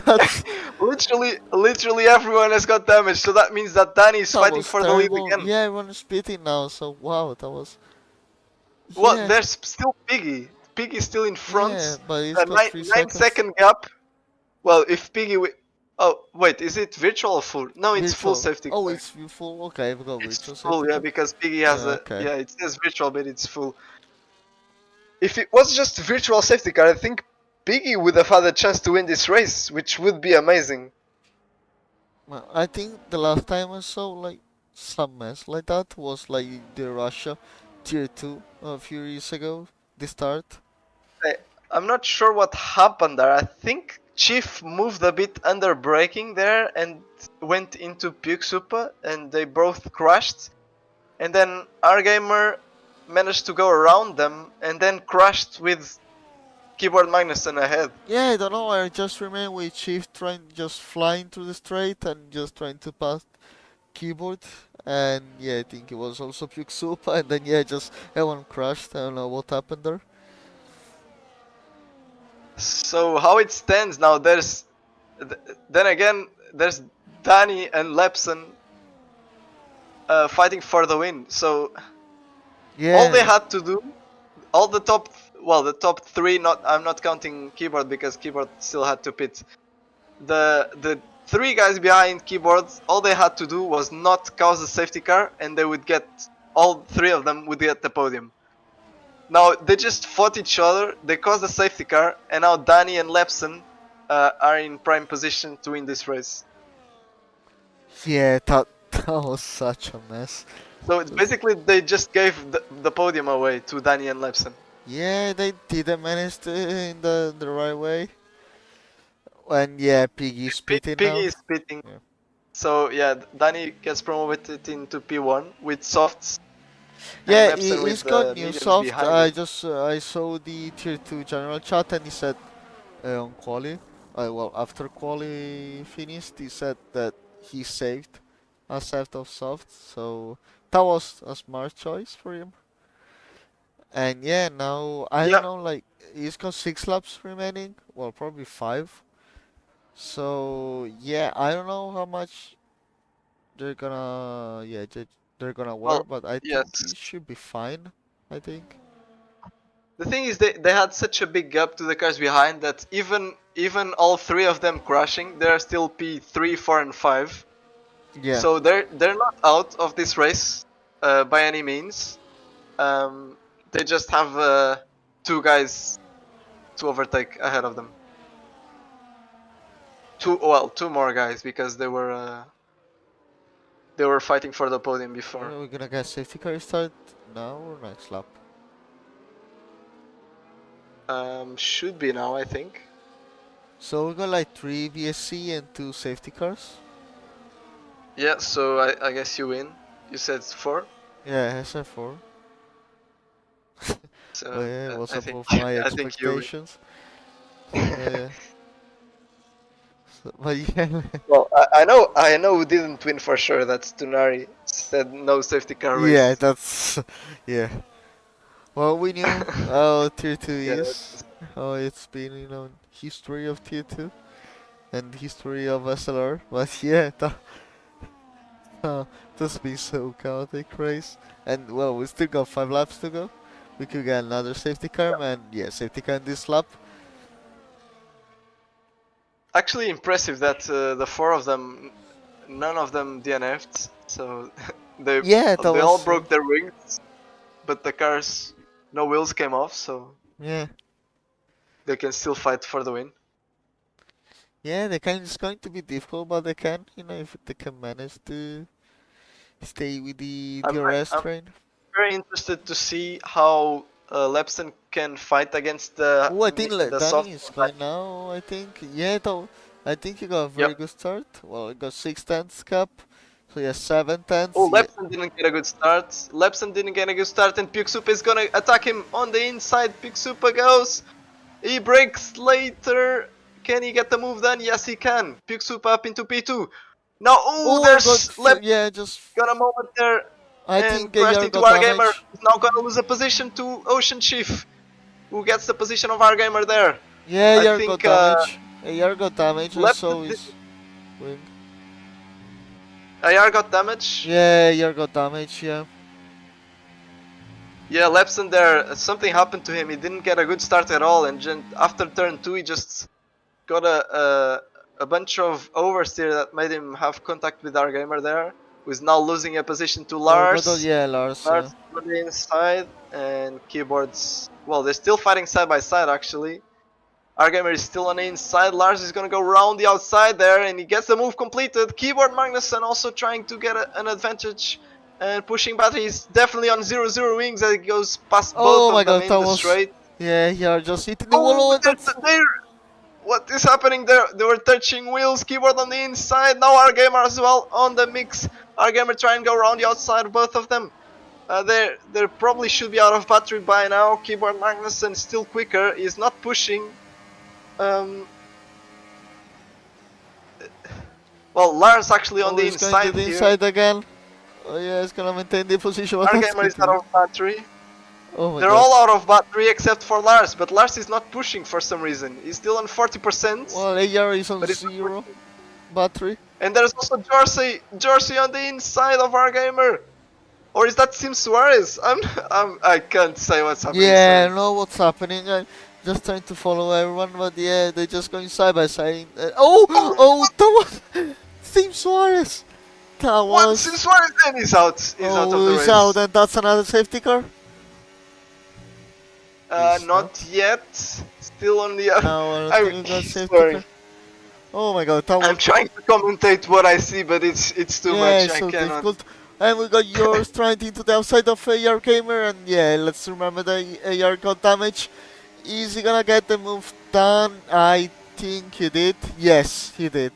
That's literally everyone has got damage. So that means that Danny is that fighting was for the lead terrible. again. Yeah, everyone is pitting now. So wow, that was. Well, Yeah, there's still Piggy. Piggy's still in yeah, front. but he's A got 9, 9 3 seconds. second gap. Well, if Piggy. Oh, wait, is it virtual or full? No, it's full Virtual. safety Oh, car. it's full. Okay, I've got It's virtual full, safety yeah, car. because Piggy has a. Okay. Yeah, it says virtual, but it's full. If it was just virtual safety car, I think Piggy would have had a chance to win this race, which would be amazing. Well, I think the last time I saw like some mess like that was like the Russia Tier 2 a few years ago. The start. I'm not sure what happened there. I think Chief moved a bit under braking there and went into Puke Super, and they both crashed. And then our gamer managed to go around them and then crashed with Keyboard Magnussen ahead. Yeah, I don't know. I just remain with Chief trying just flying through the straight and just trying to pass keyboard. And yeah, I think it was also Puke Soup. And then yeah, just everyone crashed. I don't know what happened there. So how it stands now? Then again, there's Danny and Lepson fighting for the win. So all they Yeah, had to do, all the top, well, the top three. Not I'm not counting Keyboard because Keyboard still had to pit. The three guys behind Keyboard, all they had to do was not cause a safety car, and they would get all three of them would get the podium. Now they just fought each other. They caused a safety car, and now Danny and Lepson are in prime position to win this race. yeah, that was such a mess. So it's basically they just gave the podium away to Danny and Lepson. Yeah, they didn't manage to in the right way. And yeah, Piggy's pitting Piggy now. is pitting. Yeah. So yeah, Danny gets promoted into P1 with softs. Yeah, And Lepson he's with got new mediums soft. behind I him. just I saw the tier 2 general chat and he said on quali, well after quali finished, he said that he saved a set of soft, so that was a smart choice for him. And yeah, now I don't Yeah, know, like he's got 6 laps remaining, well probably 5. So yeah, I don't know how much they're gonna they're gonna wear, well, but I think yes. he should be fine. I think. The thing is, they had such a big gap to the cars behind that even all three of them crashing, they're still P3, 4, and 5. Yeah. So they're not out of this race by any means. They just have 2 guys to overtake ahead of them. Two more guys because they were fighting for the podium before. Are we gonna get safety car start now or next lap? Should be now, I think. So we got like 3 VSC and 2 safety cars. Yeah, so I guess you win. You said 4. Yeah, SF4. So But yeah, it was I think above my I think you win. expectations. Yeah. But yeah, Well, I know who didn't win for sure. That's Tunari. Said no safety car yeah, race. that's yeah. Well, we knew how tier 2 Yeah, is, how it's been, history of tier 2 and history of SLR. But yeah, that's been so chaotic race. And well, we still got 5 laps to go. We could get another safety car, and yeah, safety car in this lap. actually impressive that the 4 of them, none of them DNF'd. So Yeah, that they all was broke their wings, but the cars, no wheels came off, so yeah. they can still fight for the win. Yeah, it's going to be difficult, but they can, if they can manage to stay with the DRS I'm train. very interested to see how Lepson can fight against the Oh, I think the Danny soft. is going now. I think I think he got a very good start. Well, he got 6 tenths cap, so yeah, 7 tenths. Oh, Yeah. Lepson didn't get a good start. Lepson didn't get a good start, and Puksupa is gonna attack him on the inside. Puksupa goes. He breaks later. Can he get the move done? Yes, he can. Puksupa up into P2. Now, Oh, there's Lep yeah, just got a moment there I and think crashed AR into got Wargamer. damage. He's now gonna lose a position to Ocean Chief, who gets the position of Wargamer there. Yeah, I AR think, got damage. AR got damage, and Lepson so is wing. AR got damage. Yeah, AR got damage. Yeah. Yeah, Lepson there, something happened to him. He didn't get a good start at all, and after turn 2 he just got a bunch of oversteer that made him have contact with our gamer there, who's now losing a position to Lars. Yeah, Lars. Lars on the inside, and Keyboards, well, they're still fighting side by side actually. Our gamer is still on the inside. Lars is gonna go around the outside there, and he gets the move completed. Keyboard Magnussen also trying to get an advantage and pushing battery. He's definitely on 0-0 wings as he goes past both of them in the straight. Yeah, yeah, just hitting the wall. What is happening there? They were touching wheels. Keyboard on the inside. Now our gamer as well on the mix. Our gamer trying to go around the outside, both of them. They probably should be out of battery by now. Keyboard Magnussen still quicker. He's not pushing. Well, Lars actually on Oh, the he's going to inside the here. inside again. Oh yeah, he's gonna maintain the position. But that's Argamer is good. out of battery. Oh my They're god. all out of battery except for Lars, but Lars is not pushing for some reason. He's still on 40%. Well, AR is on but it's not 0 pushing. battery. And there's also Jersey on the inside of Argamer. Or is that Sim Suarez? I can't say what's happening. Yeah, I Sorry. know what's happening. I'm just trying to follow everyone, but yeah, they're just going side by side. Oh, that was Team Suarez. That What? was. Sim Suarez and he's out. He's out of the he's race. out, and that's another safety car. Not yet. Still on the other. No, I don't think we got safety Sorry. car. Oh my god, that was. I'm trying to commentate what I see, but it's too Yeah, much. it's so I cannot. difficult. And we got yours trying into the outside of AR Gamer, and yeah, let's remember the AR got damage. Is he gonna get the move done? I think he did. Yes, he did.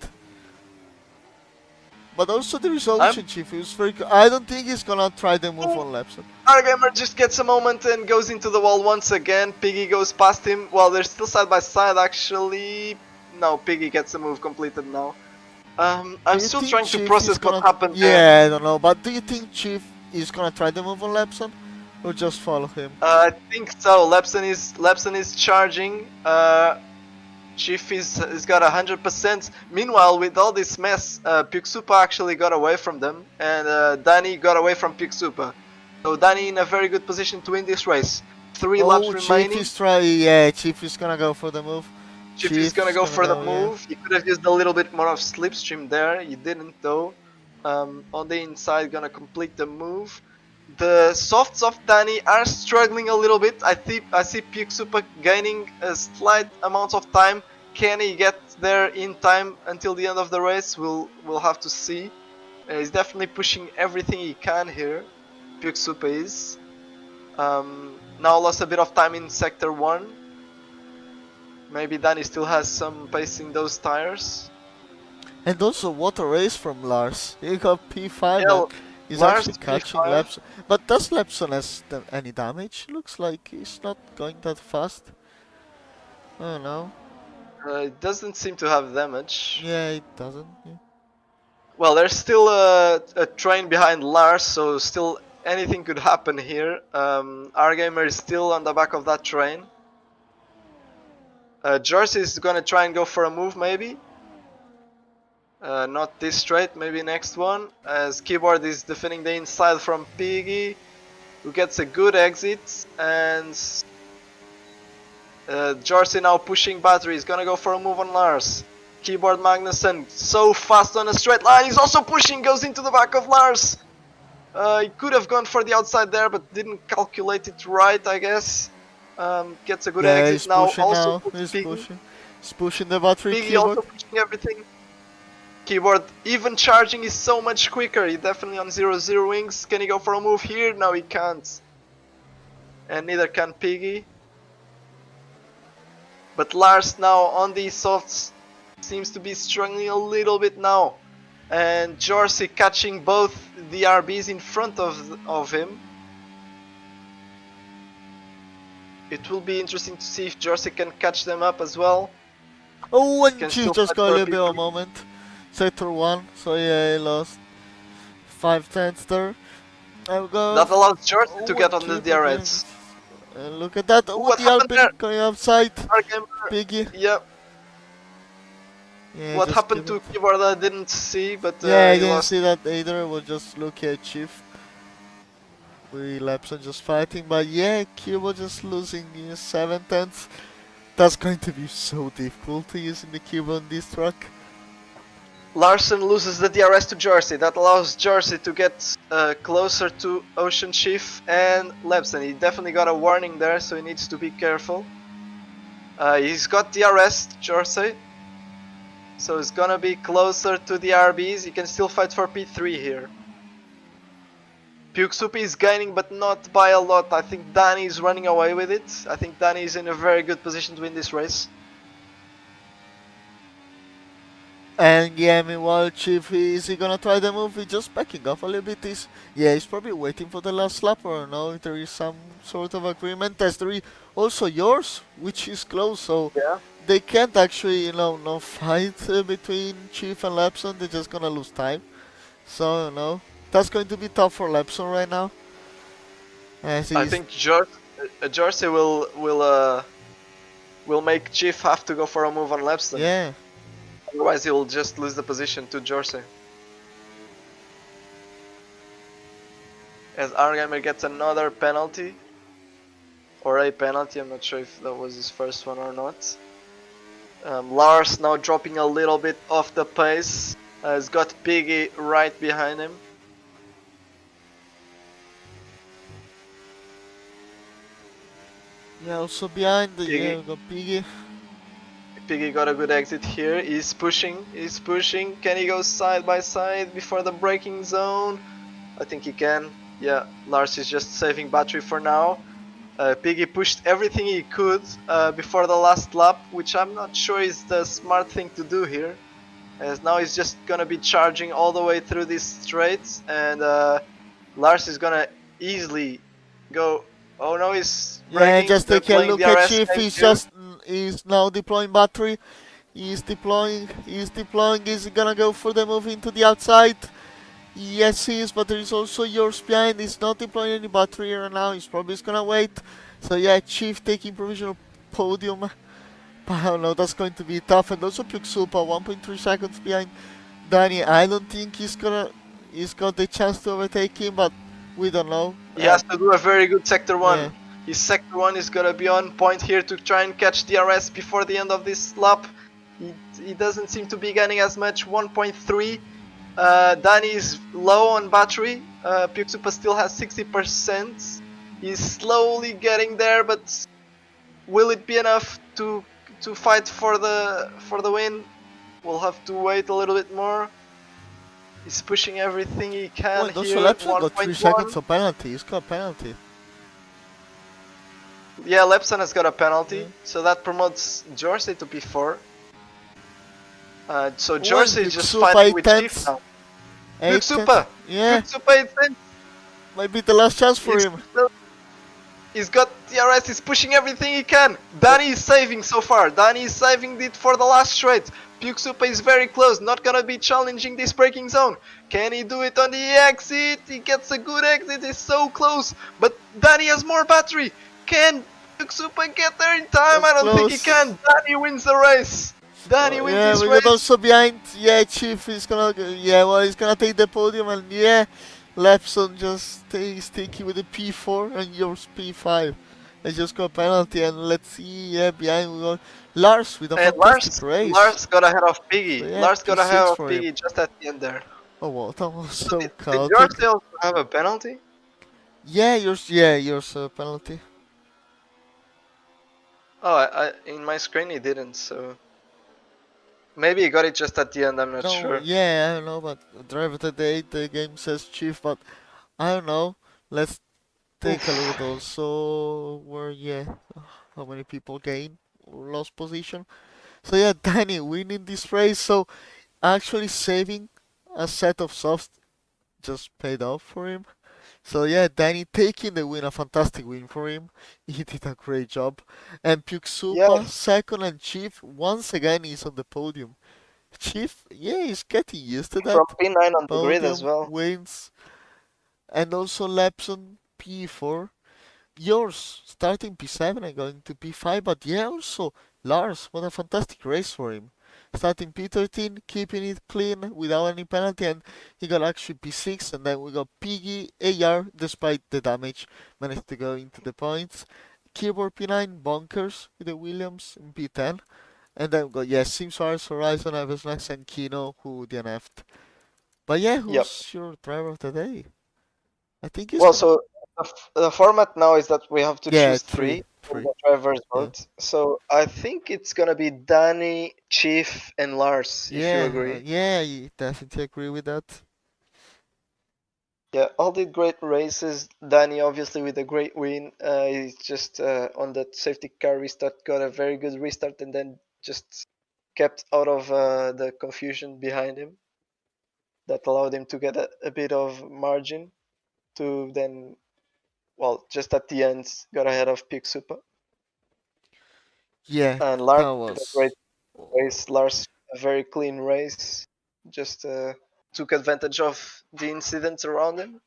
But also the resolution, Chief, he was very good. I don't think he's gonna try the move on Lepson. Argamer just gets a moment and goes into the wall once again. Piggy goes past him. Well, they're still side by side actually. No, Piggy gets the move completed now. I'm still trying to process what happened there. Yeah, I don't know, but do you think Chief is gonna try the move on Lepson? Or just follow him? I think so. Lepson is charging. Chief is got 100%. Meanwhile, with all this mess, Pixupa actually got away from them, and Danny got away from Pixupa. So Danny in a very good position to win this race. 3 laps remaining. Chief is gonna go for the move. Chief is gonna go for the move. He could have used a little bit more of Slipstream there. He didn't though. On the inside, gonna complete the move. The softs of Danny are struggling a little bit. I see Pixupa gaining a slight amount of time. Can he get there in time until the end of the race? We'll have to see. He's definitely pushing everything he can here. Pixupa is. Now lost a bit of time in sector 1. Maybe Danny still has some pace in those tires. And also, what a race from Lars. He got P5. Yeah, He's Lars actually catching P5. Lepson. But does Lepson has any damage? Looks like he's not going that fast. I don't know. It doesn't seem to have damage. Yeah, it doesn't. Yeah. Well, there's still a train behind Lars, so still anything could happen here. Argamer is still on the back of that train. Jersey is gonna try and go for a move, maybe. Not this straight, maybe next one. As Keyboard is defending the inside from Piggy, who gets a good exit, and Jersey now pushing battery. He's gonna go for a move on Lars. Keyboard Magnussen so fast on a straight line. He's also pushing, goes into the back of Lars. He could have gone for the outside there, but didn't calculate it right, I guess. Gets a good exit now. Also He's pushing. He's pushing the battery. Piggy Keyboard. also pushing everything. Keyboard even charging is so much quicker. He's definitely on 0-0 wings. Can he go for a move here? No, he can't. And neither can Piggy. But Lars now on these softs seems to be struggling a little bit now. And Jersey catching both the RBs in front of him. It will be interesting to see if Jersey can catch them up as well. Oh, and Can she still just fight got a for little bit of a P3. moment. Sector 1, so yeah, he lost 5 tenths there. There we go. That allows Jersey to Oh, get and on the Keyboard DRS. look at that. Oh, What the happened Alpine there? going outside. Argamer, Piggy. yep. Yeah, What just happened give to it- Keyboard I didn't see, but Yeah, I he didn't lost. see that either. We'll just look at Chief. We Lepson just fighting, but yeah, Keyboard just losing 7 tenths. That's going to be so difficult to use in the Keyboard on this track. Larson loses the DRS to Jersey. That allows Jersey to get closer to Ocean Chief and Lepson. He definitely got a warning there, so he needs to be careful. He's got DRS, Jersey. So he's gonna be closer to the RBs. He can still fight for P3 here. Puksupi is gaining, but not by a lot. I think Danny is running away with it. I think Danny is in a very good position to win this race. And yeah, meanwhile, Chief, is he gonna try the move? He's just backing off a little bit. He's probably waiting for the last lap, or no, if there is some sort of agreement. As there is also yours, which is close, so Yeah. they can't actually, no fight between Chief and Lapson. They're just gonna lose time. So, that's going to be tough for Lapson right now. As I he's, think Jersey will make Chief have to go for a move on Lepston. yeah. Otherwise, he will just lose the position to Jersey. As Argamer gets another penalty. Or a penalty, I'm not sure if that was his first one or not. Lars now dropping a little bit off the pace. Has got Piggy right behind him. Yeah, also behind, Piggy. yeah, we got Piggy. Piggy got a good exit here. He's pushing. Can he go side by side before the braking zone? I think he can. Yeah, Lars is just saving battery for now. Piggy pushed everything he could before the last lap, which I'm not sure is the smart thing to do here. As now he's just gonna be charging all the way through these straights, and Lars is gonna easily go. Oh no, he's Yeah, braking. just They're take a playing look at DRS Chief. game He's too. he's now deploying battery. He's deploying. Is he gonna go for the move into the outside? Yes, he is, but there is also yours behind. He's not deploying any battery right now. He's probably just gonna wait. So yeah, Chief taking provisional podium. I don't know, that's going to be tough. And also Puksupa, 1.3 seconds behind Danny. I don't think he's got the chance to overtake him, but we don't know. He has to do a very good sector Yeah. 1. His sector 1 is gonna be on point here to try and catch DRS before the end of this lap. He doesn't seem to be gaining as much, 1.3. Danny is low on battery. Puksupa still has 60%. He's slowly getting there, but will it be enough to fight for the win? We'll have to wait a little bit more. He's pushing everything he can Well, here. also Lepson got 3 seconds 1.1. of penalty. He's got a penalty. Yeah, Lepson has got a penalty, Yeah. so that promotes Jersey to P4. So Well, Jersey is just Puksupa fighting with 8 Chief tenths. now. 8 Puksupa! tenths. Yeah, Puksupa 8 tenths. might be the last chance for He's, him. he's got DRS, he's pushing everything he can. Danny is saving so far. Danny is saving it for the last straight. Puksupa is very close, not gonna be challenging this braking zone. Can he do it on the exit? He gets a good exit, he's so close. But Danny has more battery. Can Puksupa get there in time? That's I don't think he close. can. Danny wins the race. Danny wins Yeah, this we race. got also behind. Yeah, Chief is gonna. Yeah, well, he's gonna take the podium, and yeah, Lepson just stays sticky with the P4 and yours P5. They just got a penalty, and let's see. Yeah, behind we got Lars with a And fantastic race. Lars got ahead of Piggy. So yeah, Lars got P6 ahead of for him. Piggy just at the end there. Oh well, that was So so did chaotic. yours also have a penalty? Yeah, yours penalty. Oh, I in my screen he didn't, so maybe he got it just at the end. I'm not No, sure. yeah, I don't know, but driver today the game says Chief, but I don't know. Let's take a look at also where how many people gain or lost position. So yeah, Danny winning this race, so actually saving a set of softs just paid off for him. So yeah, Danny taking the win, a fantastic win for him. He did a great job. And Puksupa Yeah, second, and Chief once again is on the podium. Chief, yeah, he's getting used to that. from P9 on the grid as Podium well. wins, and also Lepson P4. Yours starting P7 and going to P5, but yeah, also Lars, what a fantastic race for him. Starting P13, keeping it clean without any penalty, and he got actually P6, and then we got Piggy AR, despite the damage, managed to go into the points. Keyboard P9, Bunkers with the Williams in P10, and then we got, yeah, Sim Suarez, Horizon, Eversnax, and Kino, who DNF'd. But yeah, Yep. who's your driver of the day? I think it's Well, so the format now is that we have to yeah, choose three from three. the drivers' Yeah. vote. So I think it's gonna be Danny, Chief, and Lars. If you agree. Yeah, I definitely agree with that. Yeah, all did great races. Danny obviously with a great win. He's just on that safety car restart got a very good restart and then just kept out of the confusion behind him. That allowed him to get a bit of margin to then, well, just at the end, got ahead of Pick Super. Yeah, And Lars that did a great was. race. Lars, a very clean race. Just took advantage of the incidents around him,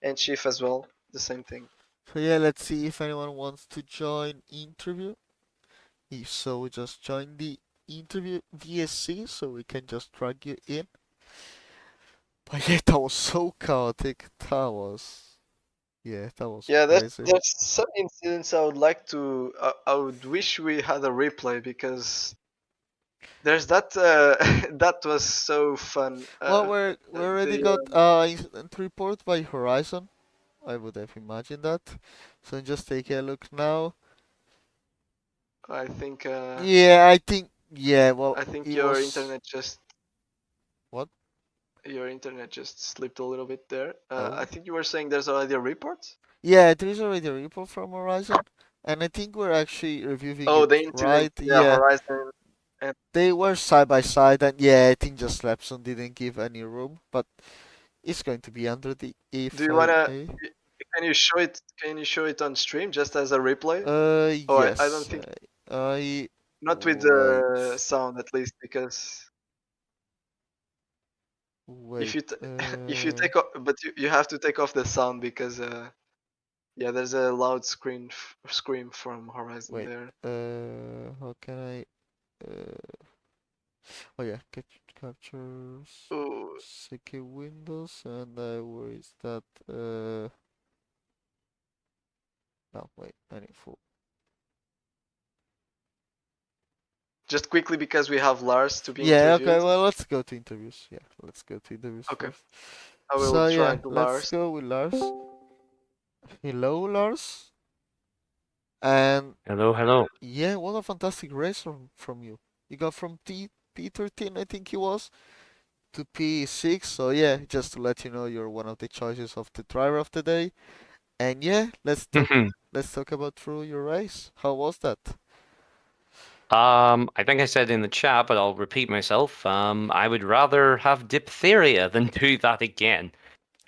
and Chief as well. The same thing. So yeah, let's see if anyone wants to join interview. If so, just join the interview VSC so we can just drag you in. But yeah, that was so chaotic. That was Yeah, crazy. there's some incidents I would like to. I would wish we had a replay because there's that. That was so fun. Well, we already The got incident report by Horizon. I would have imagined that. So just take a look now. I think. Yeah, I think. Yeah, well, I think it was. What? your internet just slipped a little bit there. I Oh. think you were saying there's already a report. Yeah, there is already a report from Horizon, and I think we're actually reviewing Oh, it the incident. right. Yeah, Yeah, Horizon. And they were side by side, and yeah, I think just Lapson didn't give any room, but it's going to be under the do you wanna? FIA. Can you show it? Can you show it on stream just as a replay? Oh, I don't Yes. think I not with wait, the sound at least because if wait. you if you take off, but you have to take off the sound because yeah, there's a loud scream from Horizon Wait. there. How can I? Oh yeah, captures Oh, CK Windows, and where is that? No, wait, I need full. just quickly because we have Lars to be Yeah, okay, interviewed. well, let's go to interviews. Yeah, let's go to interviews Okay, first. I will So, yeah, drag let's Lars. go with Lars. Hello, Lars. And Hello, hello. yeah, what a fantastic race from you. You got from P13, I think it was, to P6. So, yeah, just to let you know, you're one of the choices of the driver of the day. And yeah, let's talk about through your race. How was that? I think I said in the chat, but I'll repeat myself. I would rather have diphtheria than do that again.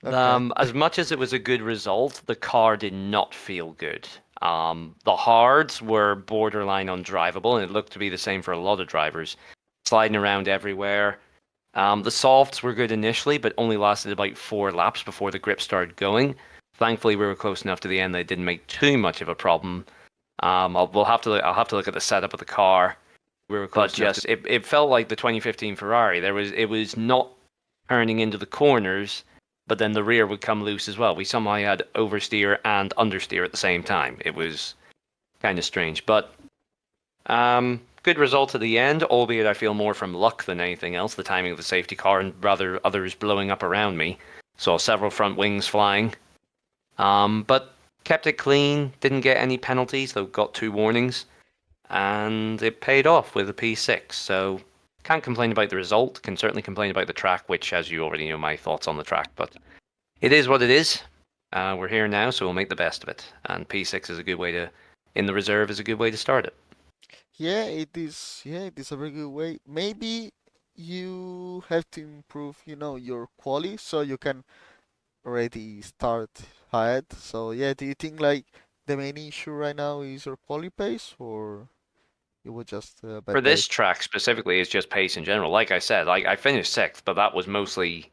Okay. As much as it was a good result, the car did not feel good. The hards were borderline undrivable, and it looked to be the same for a lot of drivers, sliding around everywhere. The softs were good initially, but only lasted about 4 laps before the grip started going. Thankfully, we were close enough to the end that it didn't make too much of a problem. I'll have to look at the setup of the car. We were close but just it felt like the 2015 Ferrari. It was not turning into the corners, but then the rear would come loose as well. We somehow had oversteer and understeer at the same time. It was kind of strange, but good result at the end. Albeit I feel more from luck than anything else. The timing of the safety car and rather others blowing up around me. Saw several front wings flying. But kept it clean, didn't get any penalties, though got 2 warnings, and it paid off with a P6. So can't complain about the result, can certainly complain about the track, which, as you already know, my thoughts on the track, but it is what it is. We're here now, so we'll make the best of it. And P6 is a good way to, in the reserve, is a good way to start it. Yeah, it is. Yeah, it is a very good way. Maybe you have to improve, your quality so you can already start ahead. So yeah, do you think like the main issue right now is your quality pace, or it was just a For bad day? this track specifically, it's just pace in general. Like I said, like I finished sixth, but that was mostly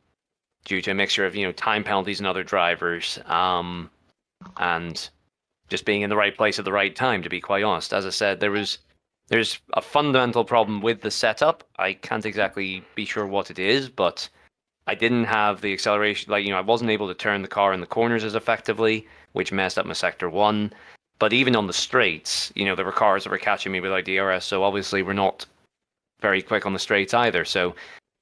due to a mixture of time penalties and other drivers, and just being in the right place at the right time. To be quite honest, as I said, there's a fundamental problem with the setup. I can't exactly be sure what it is, but I didn't have the acceleration. Like I wasn't able to turn the car in the corners as effectively, which messed up my sector one. But even on the straights, there were cars that were catching me without DRS, so obviously we're not very quick on the straights either. So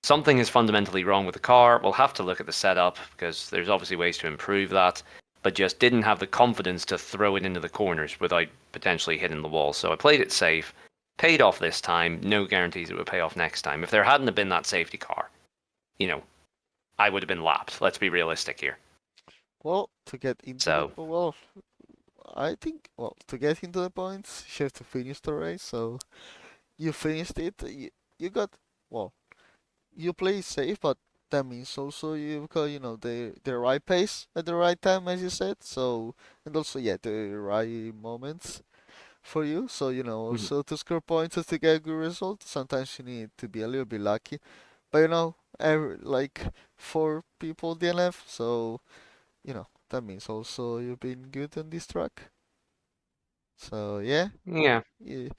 something is fundamentally wrong with the car. We'll have to look at the setup because there's obviously ways to improve that, but just didn't have the confidence to throw it into the corners without potentially hitting the wall. So I played it safe, paid off this time. No guarantees it would pay off next time. If there hadn't have been that safety car, you know, I would have been lapped. Let's be realistic here. Well, to get into the So well, I think to get into the points, you have to finish the race. So you finished it. you got, well, you play safe, but that means also you've got, the right pace at the right time, as you said. So, and also, yeah, the right moments for you. So, Mhm. also to score points and to get a good result, sometimes you need to be a little bit lucky. But, like 4 people DNF, so, that means also you've been good on this track. So, yeah, Yeah. yeah.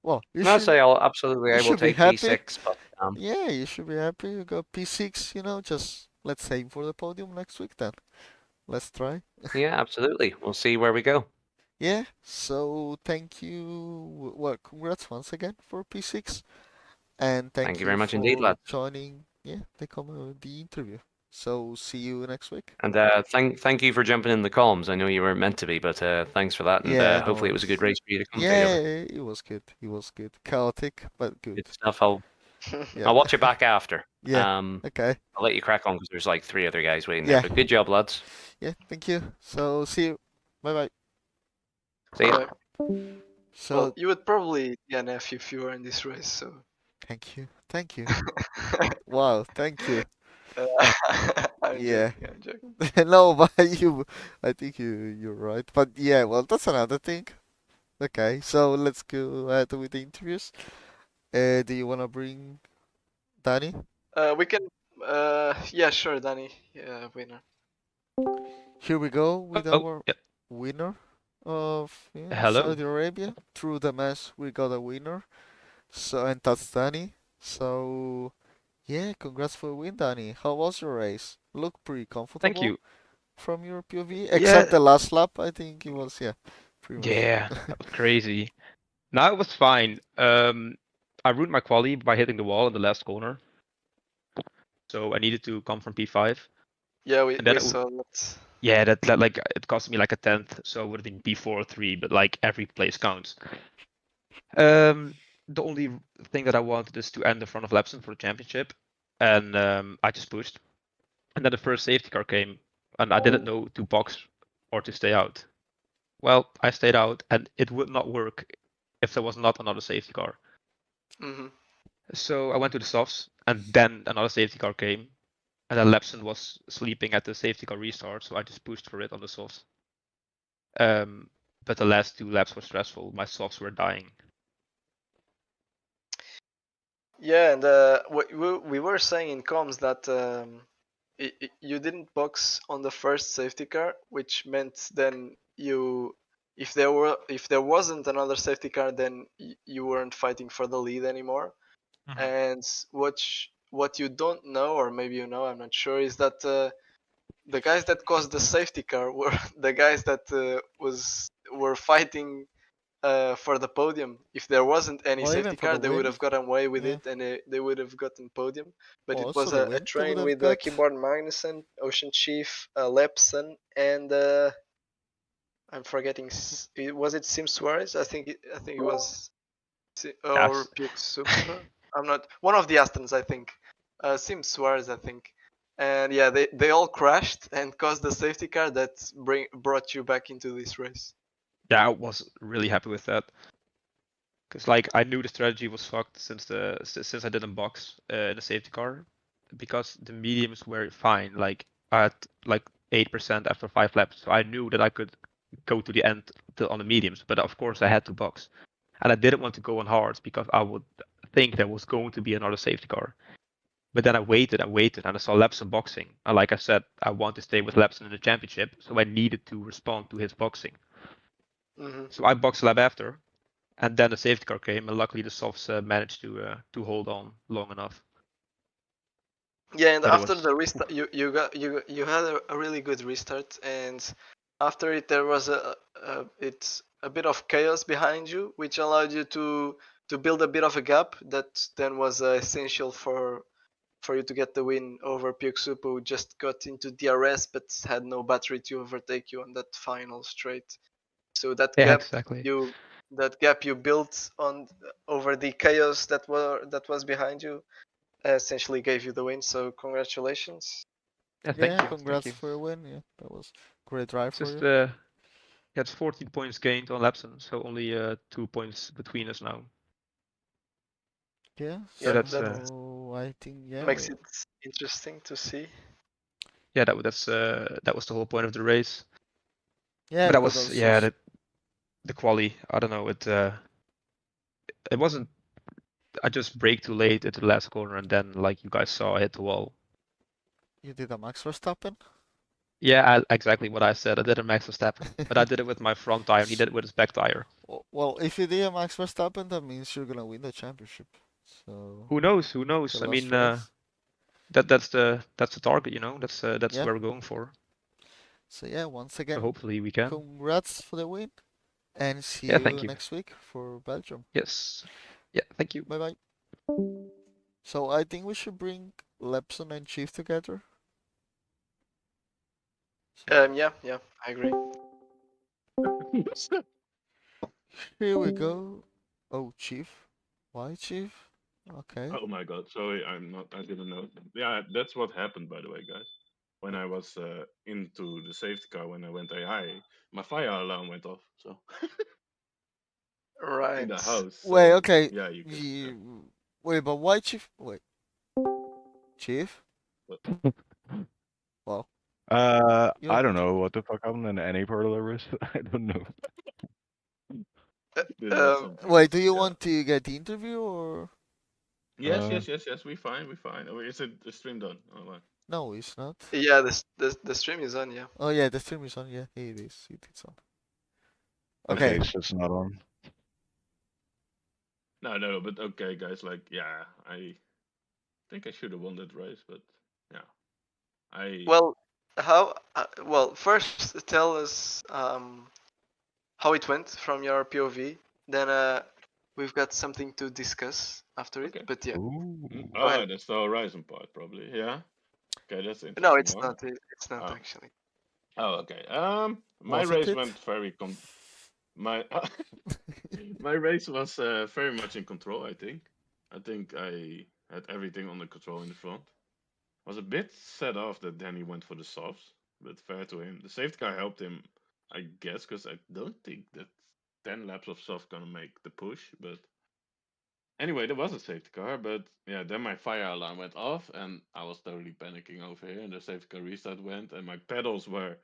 Well, I'd say I you will should be take happy. P6, but Yeah, you should be happy. You got P6, just let's aim for the podium next week then. Let's try. yeah, absolutely. We'll see where we go. Yeah, so thank you. Well, congrats once again for P6, and Thank thank you very you much indeed, for lad. joining, the interview. So see you next week. And thank you for jumping in the comms. I know you weren't meant to be, but thanks for that. And Yeah, no hopefully it was a good worries. race for you to commentate Yeah, over. it was good. It was good. Chaotic, but good. Good stuff. I'll Yeah. I'll watch it back after. Yeah. Okay. I'll let you crack on because there's like 3 other guys waiting there. Yeah. But good job, lads. Yeah, thank you. So see you. Bye bye. See ya. Alright. Well, So you would probably DNF if you were in this race, so. thank you. Thank you. Wow, thank you. I'm Yeah. joking, I'm joking. No, but I think you're right. But yeah, well, that's another thing. Okay, so let's go ahead with the interviews. Do you wanna bring Danny? We can, yeah, sure, Danny, yeah, winner. Here we go with Oh, our yeah. winner of Hello. Saudi Arabia. Through the match, we got a winner. So and that's Danny. So yeah, congrats for the win, Danny. How was your race? Looked pretty Thank comfortable you. from your POV, except Yeah, the last lap. I think it was pretty much. yeah, that was crazy. Now it was fine. I ruined my quali by hitting the wall in the last corner, so I needed to come from P5, Yeah, we, and then we saw that. yeah, that like it cost me like a tenth, so it would have been P4 or 3, but like every place counts. The only thing that I wanted is to end in front of Lepson for the championship, and I just pushed, and then the first safety car came, and I didn't know to box or to stay out. Well, I stayed out, and it would not work if there was not another safety car. Mm-hmm. So I went to the softs, and then another safety car came, and then Lepson was sleeping at the safety car restart, so I just pushed for it on the softs. But the last 2 laps were stressful. My softs were dying. Yeah, and we were saying in comms that you didn't box on the first safety car, which meant then if there wasn't another safety car, then you weren't fighting for the lead anymore. And what you don't know, or maybe you know, I'm not sure, is that the guys that caused the safety car were the guys that were fighting for the podium. If there wasn't any Or even safety for the car, they would win. have gotten away with Yeah. it, and they would have gotten podium. But Well, it also was the a win they would train have with got. Keyboard Magnussen, Ocean Chief, Lepson, and I'm forgetting. Was it Sim Suarez? I think it was, or Yes. Puke Super. I'm not one of the Astons. I think Sim Suarez. I think. And yeah, they all crashed and caused the safety car that brought you back into this race. Yeah, I was really happy with that. Because like I knew the strategy was fucked since I didn't box in the safety car, because the mediums were fine. Like I had like 8% after 5 laps, so I knew that I could go to the end on the mediums. But of course I had to box, and I didn't want to go on hards because I would think there was going to be another safety car. But then I waited and waited, and I saw Lepson boxing. And like I said, I want to stay with Lepson in the championship, so I needed to respond to his boxing. Hmm. So I boxed a lap after, and then the safety car came, and luckily the softs managed to hold on long enough. Yeah, and But it after was the restart, you had a really good restart, and after it there was a bit of chaos behind you, which allowed you to build a bit of a gap that then was essential for you to get the win over Pyuksupu, who just got into DRS but had no battery to overtake you on that final straight. So yeah, exactly. that gap you built on over the chaos that was behind you essentially gave you the win. So congratulations. Yeah, Yeah, thank congrats you. for a win. Yeah, that was great drive It's for just you. yeah, it's 14 points gained on Lepson, so only 2 points between us now. Yeah. Yeah, that's, So I think makes it interesting to see. yeah, that was the whole point of the race. yeah, But that because was, those yeah, the quali. I don't know. It wasn't. I just brake too late at the last corner, and then, like you guys saw, I hit the wall. you did a Max Verstappen. Yeah, exactly what I said. I did a Max Verstappen, but I did it with my front tire, and he did it with his back tire. Well, if you did a Max Verstappen, that means you're gonna win the championship. So Who knows? Who it's a knows? I last mean, race. that's the target, you know. That's Yeah. where we're going for. So yeah, once So again, hopefully we can. congrats for the win, and see Yeah, thank you you. next week for Belgium. Yes. Yeah, thank you. Bye bye. So I think we should bring Lepson and Chief together. So Yeah, I agree. here we go. Oh, Chief. Why, Chief? Okay. Oh my god, sorry, I didn't know. Yeah, that's what happened, by the way, guys. When I was into the safety car, when I went AI, my fire alarm went off. So in the Right. house. Wait, So okay. yeah, you could. Yeah. Wait, but why Chief? Wait, Chief? But, Well, I you're. don't know what the fuck happened in any part of the race. I don't know. did was Um, something Wait, do happen? you Yeah. want to get the interview or? Yes, Uh, yes, yes, yes. We fine, we fine. Oh, is it the stream done? Oh, well. No, it's not. yeah, the stream is on. Yeah. Oh yeah, the stream is on. Yeah, it is. It is on. okay, Okay. so it's not on. No, but okay, guys. Like, yeah, I think I should have won that race, but yeah, I. Well, how? Well, first tell us how it went from your POV. Then we've got something to discuss after it. Okay. But yeah, Ooh. go ahead. That's the horizon part, probably. Yeah. Okay, that's an No, interesting it's one. not. It's not Oh. actually. Oh, okay. My Wasn't race it? went very my my race was very much in control. I think I had everything under control in the front. Was a bit set off that Danny went for the softs, but fair to him. The safety car helped him, I guess, because I don't think that 10 laps of soft gonna make the push. But anyway, there was a safety car, but yeah, then my fire alarm went off, and I was totally panicking over here. And the safety car restart went, and my pedals were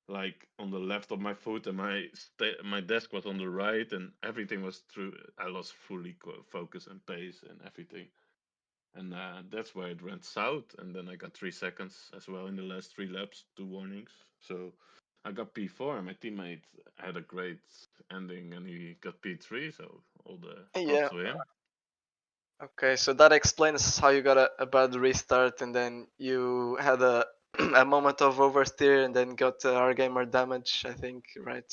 like on the left of my foot, and my desk was on the right, and everything was through. I lost fully focus and pace and everything, and that's where it went south. And then I got 3 seconds as well in the last 3 laps, 2 warnings. So I got P4, and my teammate had a great ending, and he got P3. So all the props Yeah. to him. Okay, so that explains how you got a bad restart, and then you had a a moment of oversteer, and then got our gamer damage. I think, right?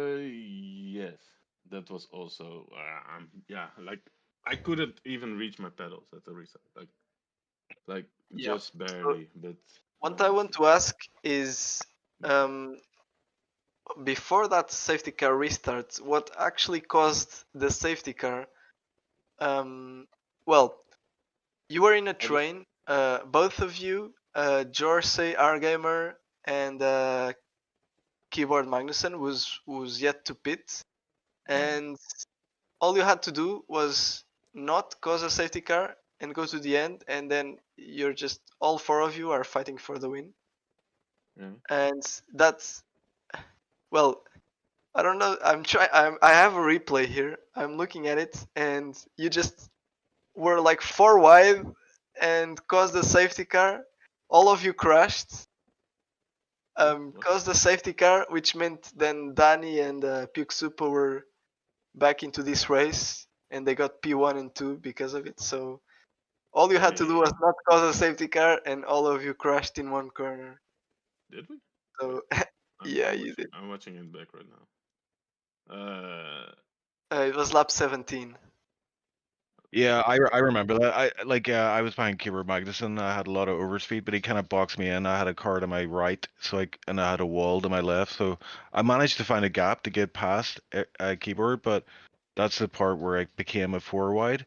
Yes, that was also yeah, like I couldn't even reach my pedals at the reset, like Yeah. just So barely. But what no, I we'll want see. to ask is, um, before that safety car restart, what actually caused the safety car? Well, you were in a I was, train, both of you, Jorsey, our gamer, and Keyboard Magnussen was yet to pit, and all you had to do was not cause a safety car and go to the end, and then you're just all four of you are fighting for the win. yeah. And that's, well, I don't know. I have a replay here. I'm looking at it, and you just were like four wide and caused a safety car. All of you crashed. What? Caused a safety car, which meant then Danny and Puke Super were back into this race, and they got P1 and 2 because of it. So all you had to do Wait, was not cause a safety car, and all of you crashed in one corner. did we? Wait, So I'm yeah, I'm you watching did. I'm watching it back right now. It was lap 17. Yeah, I remember that. I was behind Keyboard Magnuson. I had a lot of overspeed, but he kind of boxed me in. I had a car to my right, and I had a wall to my left. So I managed to find a gap to get past Keyboard, but that's the part where I became a four wide.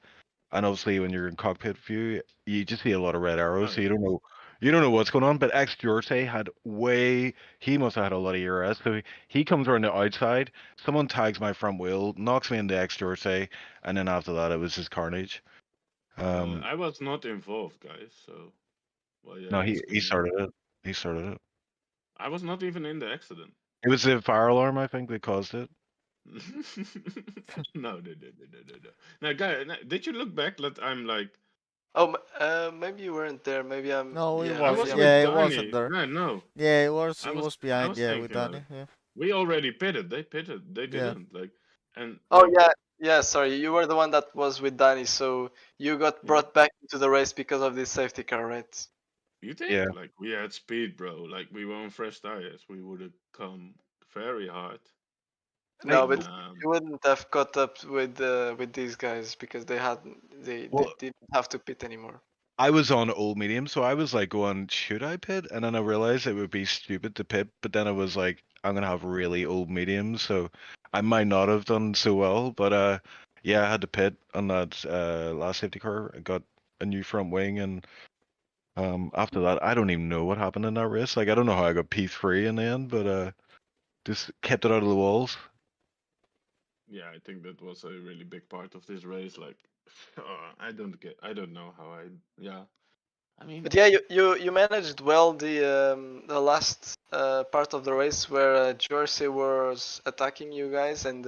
And obviously, when you're in cockpit view, you just see a lot of red arrows, Oh so you don't yeah. know You don't know what's going on, but ex Duarte had way. He must have had a lot of ERS. So he comes around the outside. Someone tags my front wheel, knocks me into ex Duarte, and then after that, it was just carnage. I was not involved, guys. So why are No, you he asking me? started it. He started it. I was not even in the accident. It was the fire alarm, I think, that caused it. No. Now, guy, did you look back? That I'm like, Oh, maybe you weren't there. Maybe I'm. No, it Yeah, I wasn't. was maybe I'm. with Yeah, it wasn't Danny. there. No, Yeah, it I was was. I behind. was Yeah, with thinking Danny. like, Yeah, we already pitted. They pitted. They yeah. didn't like, and Oh like, yeah, yeah. Sorry, you were the one that was with Danny, so you got yeah. brought back into the race because of this safety car, right? You think Yeah. like we had speed, bro? Like we were on fresh tires. We would have come very hard. No, And but you wouldn't have caught up with these guys because they Well, didn't have to pit anymore. I was on old medium, so I was like going, should I pit? And then I realized it would be stupid to pit, but then I was like, I'm gonna have really old mediums, so I might not have done so well. But yeah, I had to pit on that last safety car. I got a new front wing, and after that, I don't even know what happened in that race. Like I don't know how I got P3 in the end, but just kept it out of the walls. yeah, I think that was a really big part of this race. Like, I don't know how I, yeah. I mean, But yeah, you managed well the last part of the race where Jersey was attacking you guys and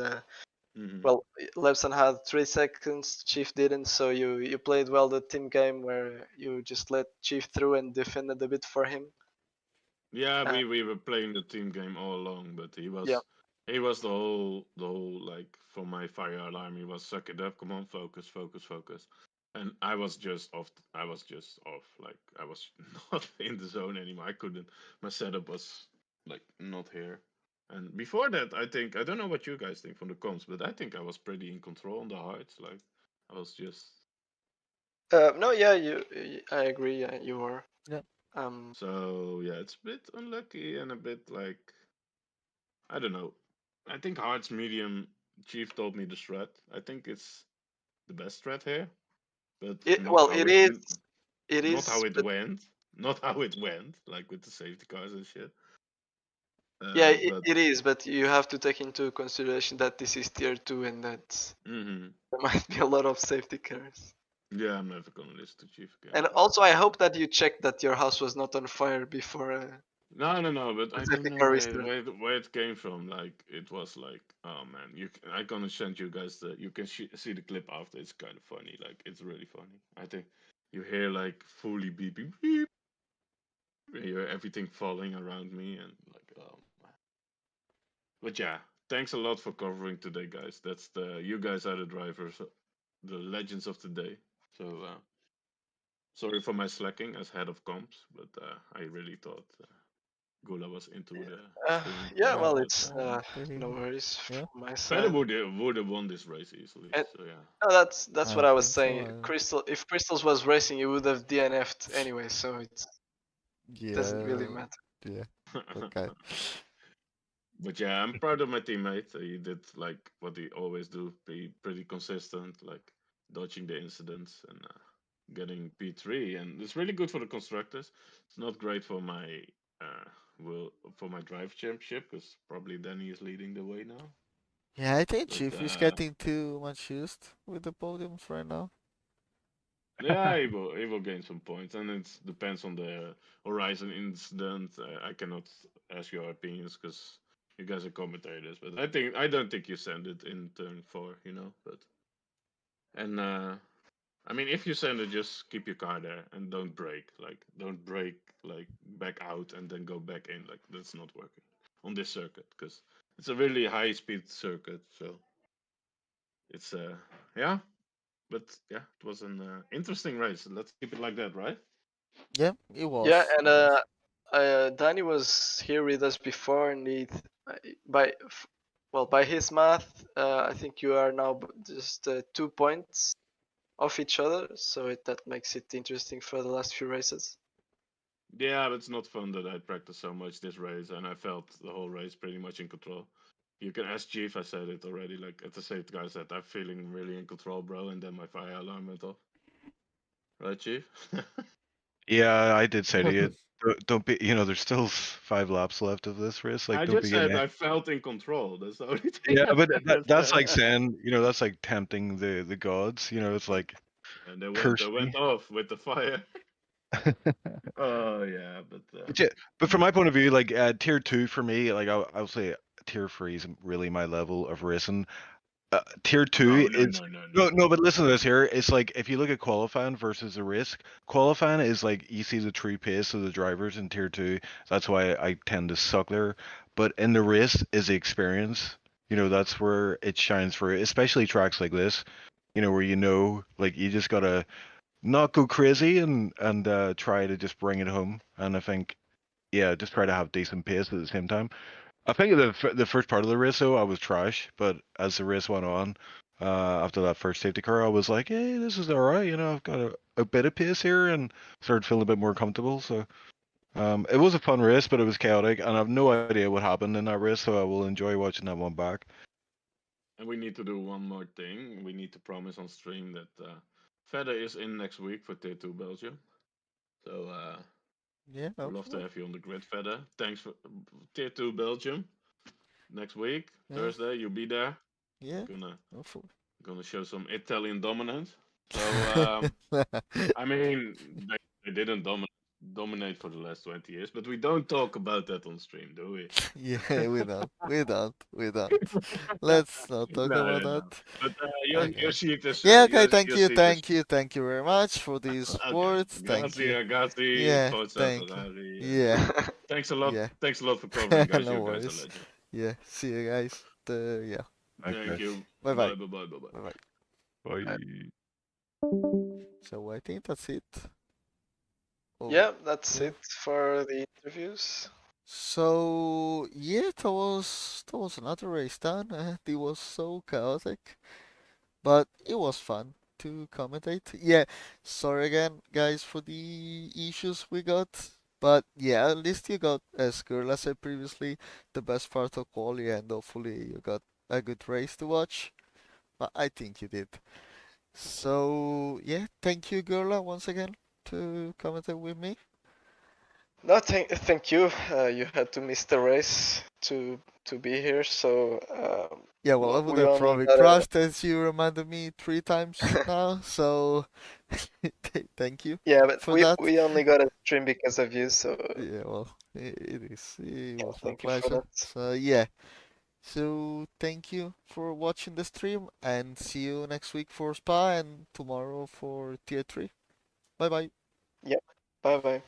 mhm. well, Lebson had 3 seconds, Chief didn't, so you played well the team game where you just let Chief through and defended a bit for him. Yeah, Uh, we were playing the team game all along, but yeah, he was the whole like for my fire alarm. He was suck it up, come on, focus, focus, focus. And I was just off. I was just off. Like I was not in the zone anymore. I couldn't. My setup was like not here. And before that, I think I don't know what you guys think from the comms, but I think I was pretty in control on the heights. Like I was just no, yeah, I agree. Yeah, you were. Yeah. so yeah. It's a bit unlucky and a bit like I don't know. I think Hearts medium. Chief told me the strat. I think it's the best strat here, but not Well, how it not how is, it but went. Not how it went, like with the safety cars and shit. yeah, But it is, but you have to take into consideration that this is tier 2 and that mhm. there might be a lot of safety cars. Yeah, I'm never gonna listen to Chief again. And also, I hope that you checked that your house was not on fire before No, but the I don't safety know car restart. where it came from. Like it was like, oh man, I gonna send you guys the you can see the clip after. It's kind of funny. Like it's really funny. I think you hear like fully beeping beep. You hear everything falling around me and like, oh man. But yeah, thanks a lot for covering today, guys. That's the you guys are the drivers, the legends of the day. So sorry for my slacking as head of comps, but I really thought Gula was into the stream Yeah, today. Yeah. well, But it's Pretty. no worries Yeah. from my Feder side. would have won this race easily. And So yeah. no, that's what I I was think so. saying. If Crystals was racing, you would have DNF'd anyway, so it doesn't really Yeah. matter. Yeah. Okay. But yeah, I'm proud of my teammate. He did like what he always do, be pretty consistent, like dodging the incidents and getting P3. And it's really good for the constructors. It's not great for my for my drive championship because probably Danny is leading the way now. Yeah, I think But Chief is getting too much used with the podiums right now. yeah, he will gain some points, and it depends on the Horizon incident. I cannot ask your opinions because you guys are commentators, but I don't think you send it in turn 4, you know. But and I mean, if you send it, just keep your car there and don't brake. Like don't brake like back out and then go back in. Like that's not working on this circuit because it's a really high speed circuit. So it's yeah, but yeah, it was an interesting race. Let's keep it like that, right? Yeah, it Yeah, was. and It was. Danny was here with us before, and by well by his math, I think you are now just 2 points off each other, so that makes it interesting for the last few races. Yeah, but it's not fun that I practiced so much this race, and I felt the whole race pretty much in control. You can ask Chief, I said it already, like at the same time I said, I'm feeling really in control, bro, and then my fire alarm went off. Right, Chief? Yeah, I did say to you, don't be. There's still 5 laps left of this race. Like, I don't just be said getting. I felt in control. That's the only thing Yeah, I but said. that's like saying, that's like tempting the gods. It's like And they curse went me. off with the fire. Oh yeah, but But from my point of view, like tier 2 for me, like I'll say tier 3 is really my level of racing. Tier 2 no, is no, no, no, no, no. no. But listen to this here. It's like if you look at qualifying versus the race, qualifying is like you see the true pace of the drivers in tier 2. That's why I tend to suck there. But in the race is the experience. That's where it shines for, especially tracks like this. Where like you just gotta not go crazy and try to just bring it home. And I think, yeah, just try to have decent pace at the same time. I think the first part of the race though I was trash, but as the race went on, after that first safety car, I was like, hey, this is all right. I've got a bit of pace here, and started feeling a bit more comfortable. So it was a fun race, but it was chaotic, and I have no idea what happened in that race. So I will enjoy watching that one back. And we need to do one more thing. We need to promise on stream that Fedder is in next week for Tier 2 Belgium. So Yeah, we'd love to hopefully. have you on the grid, Fedder. Thanks for Tier 2 Belgium. Next week, Yeah. Thursday, you'll be there. Yeah, Gonna hopefully. gonna show some Italian dominance. So I mean, they didn't dominate for the last 20 years, but we don't talk about that on stream, do we? Yeah, we don't. Let's not talk No, about no, no. that. But your Okay. sheet is Yeah, okay, thank you very much for these okay. words. Thank Grazie, you. ragazzi. Yeah, Forza thank you. Ferrari. Yeah, Thanks a lot. yeah. Thanks a lot for covering, guys. No You guys are worries. legends. Yeah, see you guys. Yeah, Thank Okay. you. bye bye. Bye, bye, bye, bye, bye. Bye bye. Bye. So I think that's it. Oh, Yeah, that's yeah. it for the interviews. So yeah, that was another race done. It was so chaotic, but it was fun to commentate. Yeah, sorry again, guys, for the issues we got. But yeah, at least you got, as Girl said previously, the best part of quali, and hopefully you got a good race to watch. But I think you did. So yeah, thank you, Girla, once again to commentate with me. No, thank you. You had to miss the race to be here, so Yeah, well, I would we have only probably got a crashed as you reminded me 3 times now. So thank you yeah, but for that. we only got a stream because of you, so Yeah, well, it is. It yeah, was my thank you for pleasure. that. So yeah. So thank you for watching the stream, and see you next week for Spa and tomorrow for Tier 3. Bye bye. Yep. Bye bye.